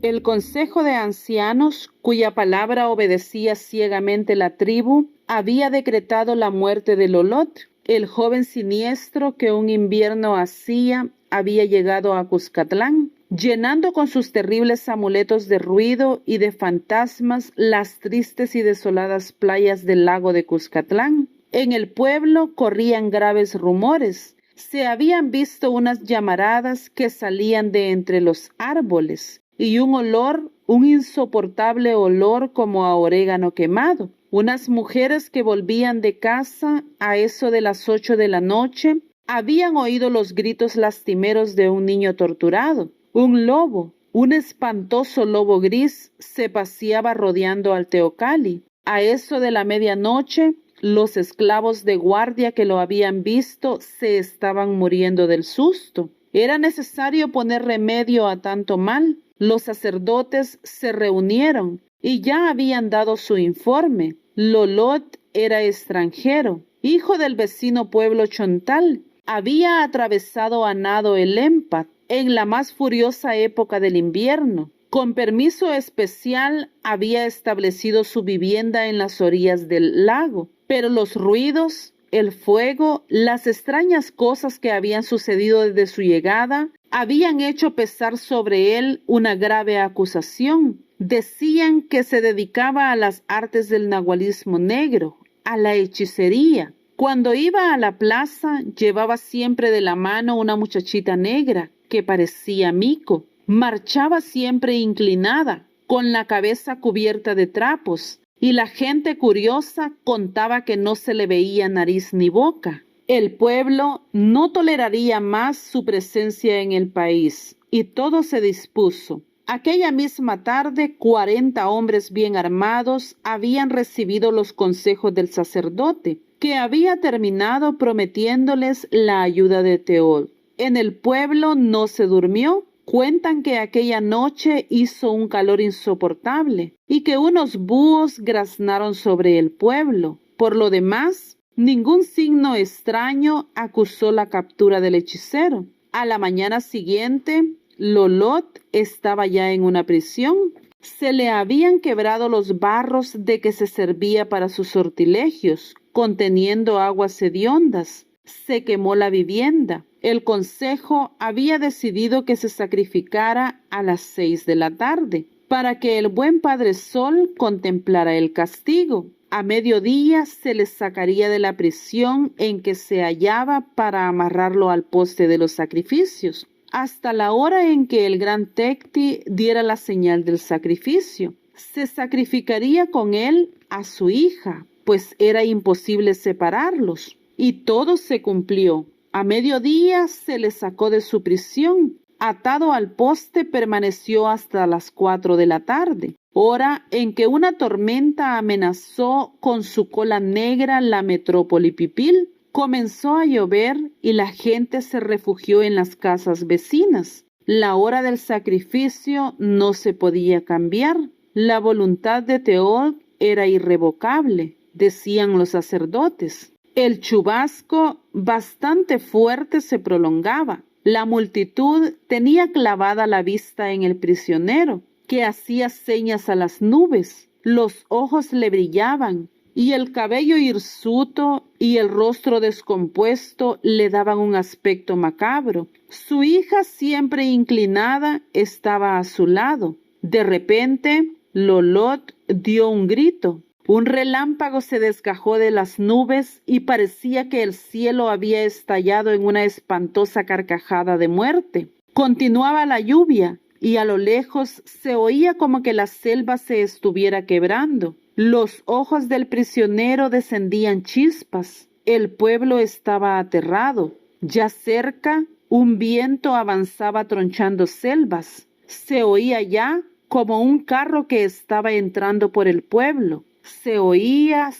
El consejo de ancianos, cuya palabra obedecía ciegamente la tribu, había decretado la muerte de Lolot, el joven siniestro que un invierno hacía había llegado a Cuscatlán, llenando con sus terribles amuletos de ruido y de fantasmas las tristes y desoladas playas del lago de Cuscatlán. En el pueblo corrían graves rumores. Se habían visto unas llamaradas que salían de entre los árboles y un insoportable olor como a orégano quemado. Unas mujeres que volvían de casa a eso de las 8 de la noche habían oído los gritos lastimeros de un niño torturado. Un lobo, un espantoso lobo gris, se paseaba rodeando al teocalli. A eso de la medianoche, los esclavos de guardia que lo habían visto se estaban muriendo del susto. Era necesario poner remedio a tanto mal. Los sacerdotes se reunieron y ya habían dado su informe. Lolot era extranjero, hijo del vecino pueblo Chontal. Había atravesado a nado el Empat en la más furiosa época del invierno. Con permiso especial había establecido su vivienda en las orillas del lago, pero los ruidos, el fuego, las extrañas cosas que habían sucedido desde su llegada habían hecho pesar sobre él una grave acusación. Decían que se dedicaba a las artes del nahualismo negro, a la hechicería. Cuando iba a la plaza, llevaba siempre de la mano una muchachita negra que parecía mico. Marchaba siempre inclinada, con la cabeza cubierta de trapos, y la gente curiosa contaba que no se le veía nariz ni boca. El pueblo no toleraría más su presencia en el país, y todo se dispuso. Aquella misma tarde, 40 hombres bien armados habían recibido los consejos del sacerdote, que había terminado prometiéndoles la ayuda de Teod. En el pueblo no se durmió. Cuentan que aquella noche hizo un calor insoportable y que unos búhos graznaron sobre el pueblo. Por lo demás, ningún signo extraño acusó la captura del hechicero. A la mañana siguiente, Lolot estaba ya en una prisión. Se le habían quebrado los barros de que se servía para sus sortilegios, conteniendo aguas hediondas. Se quemó la vivienda. El consejo había decidido que se sacrificara a las 6 de la tarde para que el buen Padre Sol contemplara el castigo. A mediodía se le sacaría de la prisión en que se hallaba para amarrarlo al poste de los sacrificios, hasta la hora en que el gran Tecti diera la señal del sacrificio. Se sacrificaría con él a su hija, pues era imposible separarlos. Y todo se cumplió. A mediodía se le sacó de su prisión. Atado al poste permaneció hasta las 4 de la tarde, hora en que una tormenta amenazó con su cola negra la metrópoli Pipil. Comenzó a llover y la gente se refugió en las casas vecinas. La hora del sacrificio no se podía cambiar. La voluntad de Teod era irrevocable, decían los sacerdotes. El chubasco bastante fuerte se prolongaba. La multitud tenía clavada la vista en el prisionero, que hacía señas a las nubes. Los ojos le brillaban, y el cabello hirsuto y el rostro descompuesto le daban un aspecto macabro. Su hija, siempre inclinada, estaba a su lado. De repente, Lolot dio un grito. Un relámpago se desgajó de las nubes y parecía que el cielo había estallado en una espantosa carcajada de muerte. Continuaba la lluvia y a lo lejos se oía como que la selva se estuviera quebrando. Los ojos del prisionero descendían chispas. El pueblo estaba aterrado. Ya cerca, un viento avanzaba tronchando selvas. Se oía ya como un carro que estaba entrando por el pueblo. Se oía,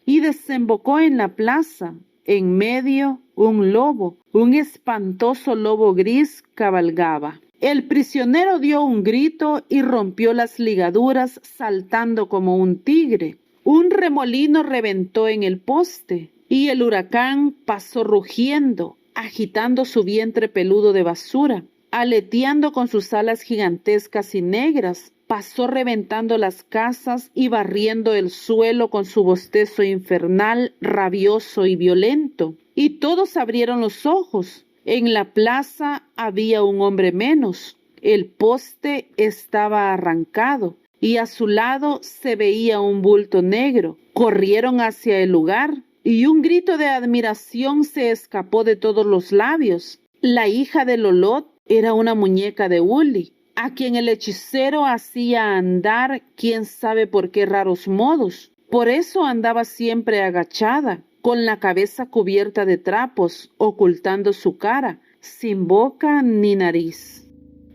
y desembocó en la plaza. En medio, un lobo, un espantoso lobo gris, cabalgaba. El prisionero dio un grito y rompió las ligaduras, saltando como un tigre. Un remolino reventó en el poste, y el huracán pasó rugiendo, agitando su vientre peludo de basura, aleteando con sus alas gigantescas y negras. Pasó reventando las casas y barriendo el suelo con su bostezo infernal, rabioso y violento. Y todos abrieron los ojos. En la plaza había un hombre menos. El poste estaba arrancado y a su lado se veía un bulto negro. Corrieron hacia el lugar y un grito de admiración se escapó de todos los labios. La hija de Lolot era una muñeca de hule, a quien el hechicero hacía andar quién sabe por qué raros modos. Por eso andaba siempre agachada, con la cabeza cubierta de trapos, ocultando su cara, sin boca ni nariz.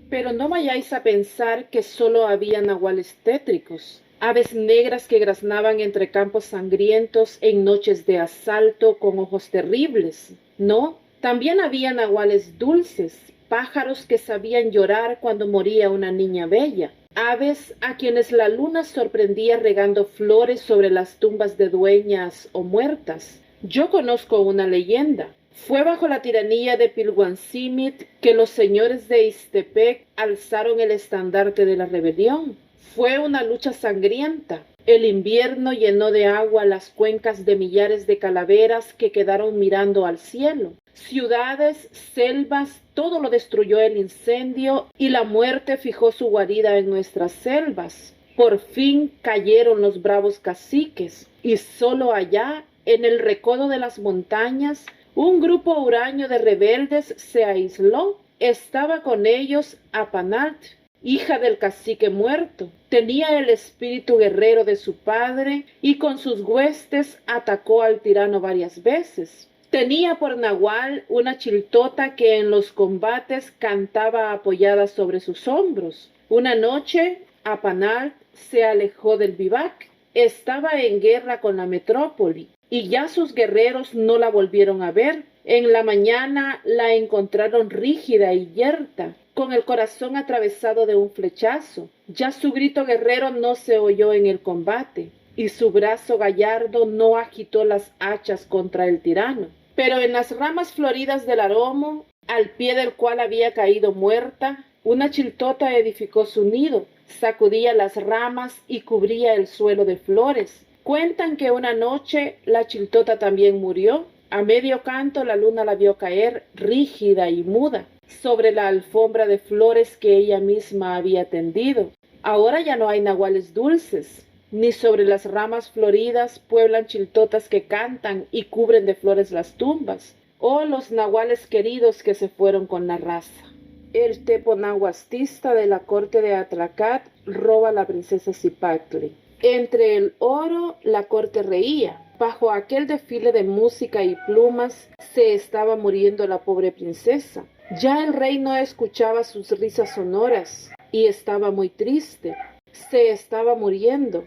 Pero no vayáis a pensar que solo había nahuales tétricos, aves negras que graznaban entre campos sangrientos en noches de asalto con ojos terribles. No, también había nahuales dulces, pájaros que sabían llorar cuando moría una niña bella, aves a quienes la luna sorprendía regando flores sobre las tumbas de dueñas o muertas. Yo conozco una leyenda. Fue bajo la tiranía de Pilhuancimit que los señores de Ixtepec alzaron el estandarte de la rebelión. Fue una lucha sangrienta. El invierno llenó de agua las cuencas de millares de calaveras que quedaron mirando al cielo. Ciudades, selvas, todo lo destruyó el incendio y la muerte fijó su guarida en nuestras selvas. Por fin cayeron los bravos caciques y solo allá, en el recodo de las montañas, un grupo huraño de rebeldes se aisló. Estaba con ellos Apanalt, hija del cacique muerto. Tenía el espíritu guerrero de su padre y con sus huestes atacó al tirano varias veces. Tenía por nahual una chiltota que en los combates cantaba apoyada sobre sus hombros. Una noche, Apanalt se alejó del vivac. Estaba en guerra con la metrópoli y ya sus guerreros no la volvieron a ver. En la mañana la encontraron rígida y yerta, con el corazón atravesado de un flechazo. Ya su grito guerrero no se oyó en el combate y su brazo gallardo no agitó las hachas contra el tirano. Pero en las ramas floridas del aromo, al pie del cual había caído muerta, una chiltota edificó su nido, sacudía las ramas y cubría el suelo de flores. Cuentan que una noche la chiltota también murió. A medio canto la luna la vio caer, rígida y muda, sobre la alfombra de flores que ella misma había tendido. Ahora ya no hay nahuales dulces, ni sobre las ramas floridas pueblan chiltotas que cantan y cubren de flores las tumbas, o los nahuales queridos que se fueron con la raza. El teponahuastista de la corte de Atracat roba a la princesa Zipactli. Entre el oro la corte reía. Bajo aquel desfile de música y plumas se estaba muriendo la pobre princesa. Ya el rey no escuchaba sus risas sonoras y estaba muy triste. Se estaba muriendo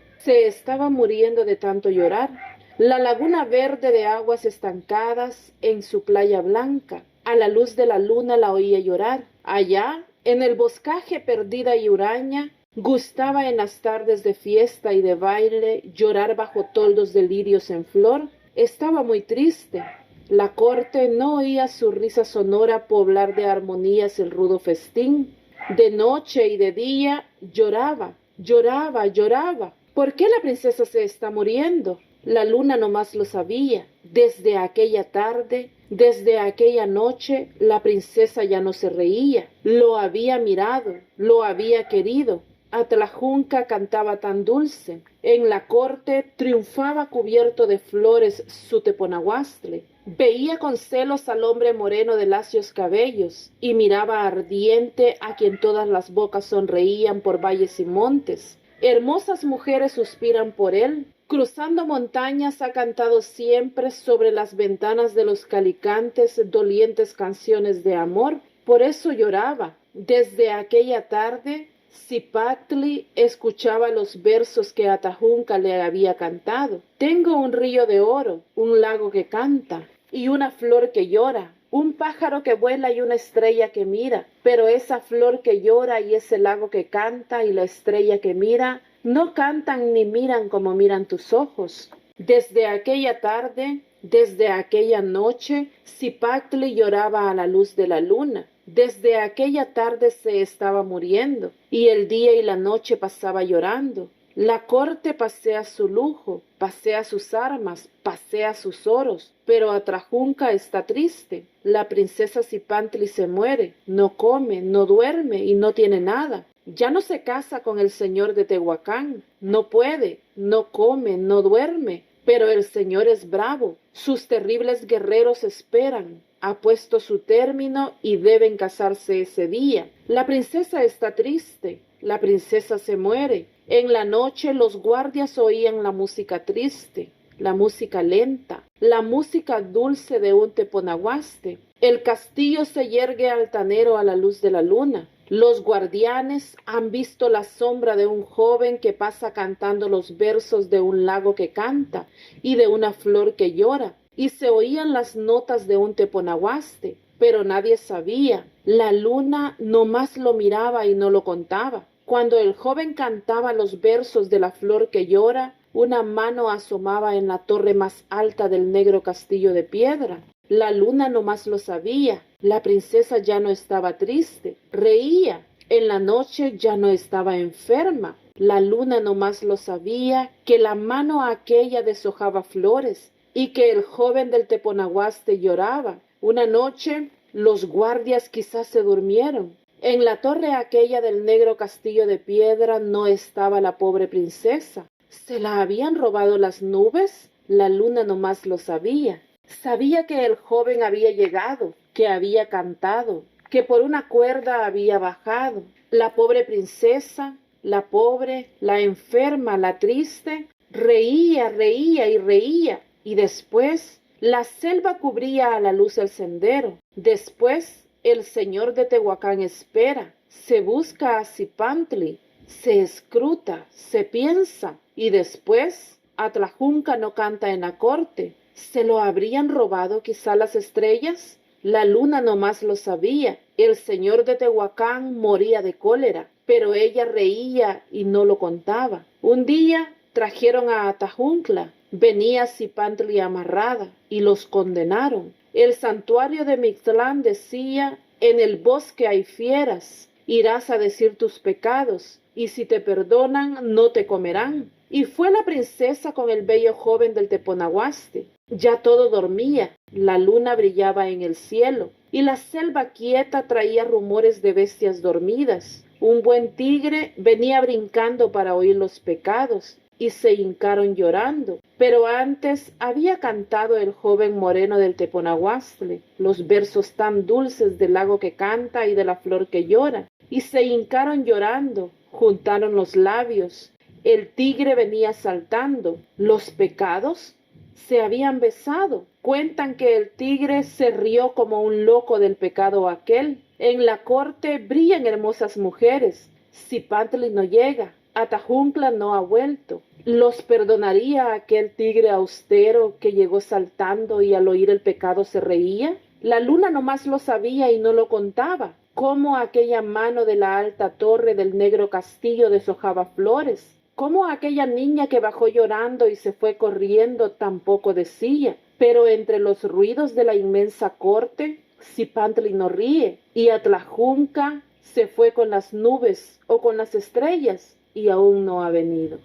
de tanto llorar. La laguna verde de aguas estancadas en su playa blanca, a la luz de la luna la oía llorar. Allá, en el boscaje perdida y huraña, gustaba en las tardes de fiesta y de baile llorar bajo toldos de lirios en flor. Estaba muy triste. La corte no oía su risa sonora poblar de armonías el rudo festín. De noche y de día lloraba, lloraba, lloraba. ¿Por qué la princesa se está muriendo? La luna nomás lo sabía. Desde aquella tarde, desde aquella noche, la princesa ya no se reía. Lo había mirado, lo había querido. Atlajunca cantaba tan dulce. En la corte triunfaba cubierto de flores su teponahuastle. Veía con celos al hombre moreno de lacios cabellos y miraba ardiente a quien todas las bocas sonreían por valles y montes. Hermosas mujeres suspiran por él. Cruzando montañas ha cantado siempre sobre las ventanas de los calicantes dolientes canciones de amor. Por eso lloraba. Desde aquella tarde, Cipactli escuchaba los versos que Atajunca le había cantado. Tengo un río de oro, un lago que canta y una flor que llora. Un pájaro que vuela y una estrella que mira, pero esa flor que llora y ese lago que canta y la estrella que mira, no cantan ni miran como miran tus ojos. Desde aquella tarde, desde aquella noche, Cipactli lloraba a la luz de la luna. Desde aquella tarde se estaba muriendo, y el día y la noche pasaba llorando. La corte pasea su lujo, pasea sus armas, pasea sus oros, pero Atrajunca está triste. La princesa Cipantli se muere, no come, no duerme y no tiene nada. Ya no se casa con el señor de Tehuacán, no puede, no come, no duerme, pero el señor es bravo, sus terribles guerreros esperan. Ha puesto su término y deben casarse ese día. La princesa está triste, la princesa se muere. En la noche los guardias oían la música triste, la música lenta, la música dulce de un teponahuaste. El castillo se yergue altanero a la luz de la luna. Los guardianes han visto la sombra de un joven que pasa cantando los versos de un lago que canta y de una flor que llora, y se oían las notas de un teponahuaste, pero nadie sabía. La luna nomás lo miraba y no lo contaba. Cuando el joven cantaba los versos de la flor que llora, una mano asomaba en la torre más alta del negro castillo de piedra. La luna nomás lo sabía. La princesa ya no estaba triste, reía. En la noche ya no estaba enferma. La luna nomás lo sabía que la mano aquella deshojaba flores y que el joven del teponahuaste lloraba. Una noche los guardias quizás se durmieron. En la torre aquella del negro castillo de piedra no estaba la pobre princesa. ¿Se la habían robado las nubes? La luna nomás lo sabía. Sabía que el joven había llegado, que había cantado, que por una cuerda había bajado. La pobre princesa, la pobre, la enferma, la triste, reía, reía y reía. Y después la selva cubría a la luz el sendero. Después el señor de Tehuacán espera, se busca a Cipantli, se escruta, se piensa, y después Atlajunca no canta en la corte. ¿Se lo habrían robado quizá las estrellas? La luna nomás lo sabía. El señor de Tehuacán moría de cólera, pero ella reía y no lo contaba. Un día trajeron a Atajuncla. Venía Cipantli amarrada y los condenaron. El santuario de Mictlán decía, en el bosque hay fieras, irás a decir tus pecados, y si te perdonan, no te comerán. Y fue la princesa con el bello joven del teponahuaste. Ya todo dormía, la luna brillaba en el cielo, y la selva quieta traía rumores de bestias dormidas. Un buen tigre venía brincando para oír los pecados, y se hincaron llorando. Pero antes había cantado el joven moreno del teponahuastle los versos tan dulces del lago que canta y de la flor que llora, y se hincaron llorando, juntaron los labios, El tigre venía saltando. Los pecados se habían besado. Cuentan que el tigre se rió como un loco del pecado aquel. En la corte brillan hermosas mujeres. Zipantli no llega. Atajuncla no ha vuelto. ¿Los perdonaría aquel tigre austero que llegó saltando y al oír el pecado se reía? La luna nomás lo sabía y no lo contaba. Cómo aquella mano de la alta torre del negro castillo deshojaba flores. Cómo aquella niña que bajó llorando y se fue corriendo tampoco decía. Pero entre los ruidos de la inmensa corte, Zipantli no ríe, y Atlajunca se fue con las nubes o con las estrellas, y aún no ha venido.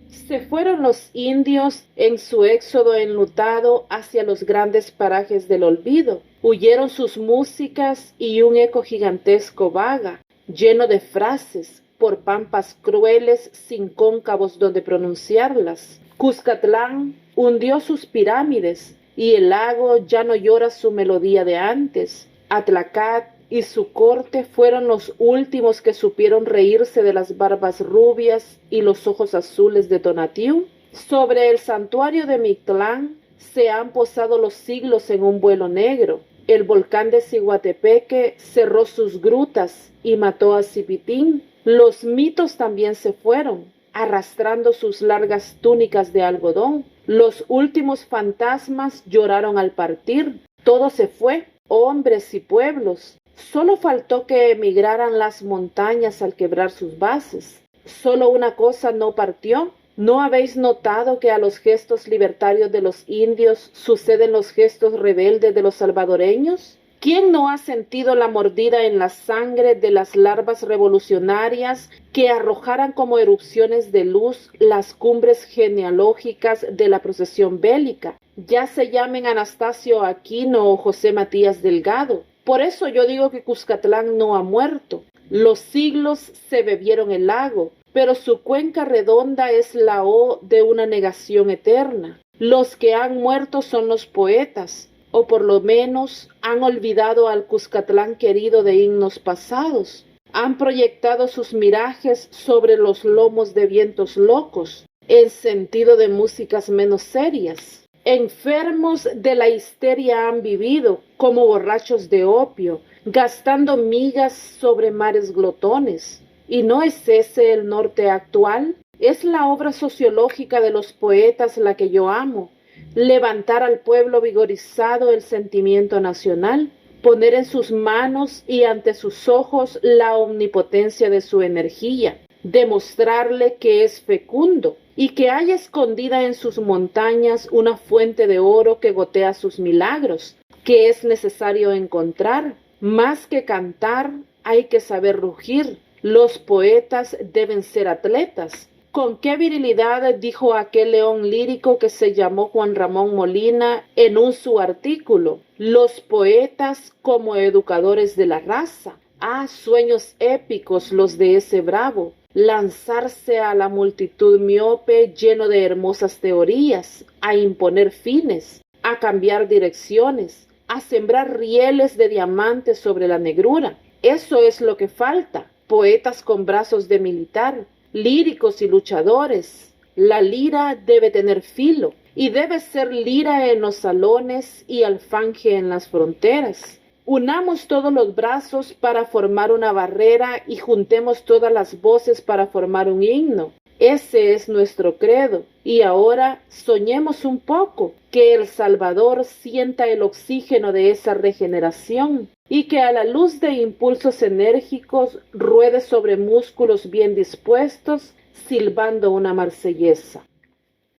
Se fueron los indios en su éxodo enlutado hacia los grandes parajes del olvido. Huyeron sus músicas y un eco gigantesco vaga, lleno de frases, por pampas crueles sin cóncavos donde pronunciarlas. Cuscatlán hundió sus pirámides y el lago ya no llora su melodía de antes. Atlacat y su corte fueron los últimos que supieron reírse de las barbas rubias y los ojos azules de Tonatiuh. Sobre el santuario de Mictlán se han posado los siglos en un vuelo negro. El volcán de Ciguatepeque cerró sus grutas y mató a Zipitín. Los mitos también se fueron, arrastrando sus largas túnicas de algodón. Los últimos fantasmas lloraron al partir. Todo se fue, hombres y pueblos. Solo faltó que emigraran las montañas al quebrar sus bases. Solo una cosa no partió. ¿No habéis notado que a los gestos libertarios de los indios suceden los gestos rebeldes de los salvadoreños? ¿Quién no ha sentido la mordida en la sangre de las larvas revolucionarias que arrojaran como erupciones de luz las cumbres genealógicas de la procesión bélica? Ya se llamen Anastasio Aquino o José Matías Delgado. Por eso yo digo que Cuscatlán no ha muerto. Los siglos se bebieron el lago, pero su cuenca redonda es la O de una negación eterna. Los que han muerto son los poetas, o por lo menos han olvidado al Cuscatlán querido de himnos pasados. Han proyectado sus mirajes sobre los lomos de vientos locos, en sentido de músicas menos serias. Enfermos de la histeria han vivido, como borrachos de opio, gastando migas sobre mares glotones. ¿Y no es ese el norte actual? Es la obra sociológica de los poetas la que yo amo. Levantar al pueblo vigorizado el sentimiento nacional, poner en sus manos y ante sus ojos la omnipotencia de su energía, demostrarle que es fecundo y que hay escondida en sus montañas una fuente de oro que gotea sus milagros, que es necesario encontrar. Más que cantar, hay que saber rugir. Los poetas deben ser atletas. ¿Con qué virilidad dijo aquel león lírico que se llamó Juan Ramón Molina en un su artículo? Los poetas como educadores de la raza. Ah, sueños épicos los de ese bravo. Lanzarse a la multitud miope lleno de hermosas teorías, a imponer fines, a cambiar direcciones, a sembrar rieles de diamantes sobre la negrura. Eso es lo que falta. Poetas con brazos de militar, líricos y luchadores. La lira debe tener filo y debe ser lira en los salones y alfanje en las fronteras. Unamos todos los brazos para formar una barrera y juntemos todas las voces para formar un himno. Ese es nuestro credo. Y ahora soñemos un poco, que El Salvador sienta el oxígeno de esa regeneración y que a la luz de impulsos enérgicos ruede sobre músculos bien dispuestos, silbando una marsellesa.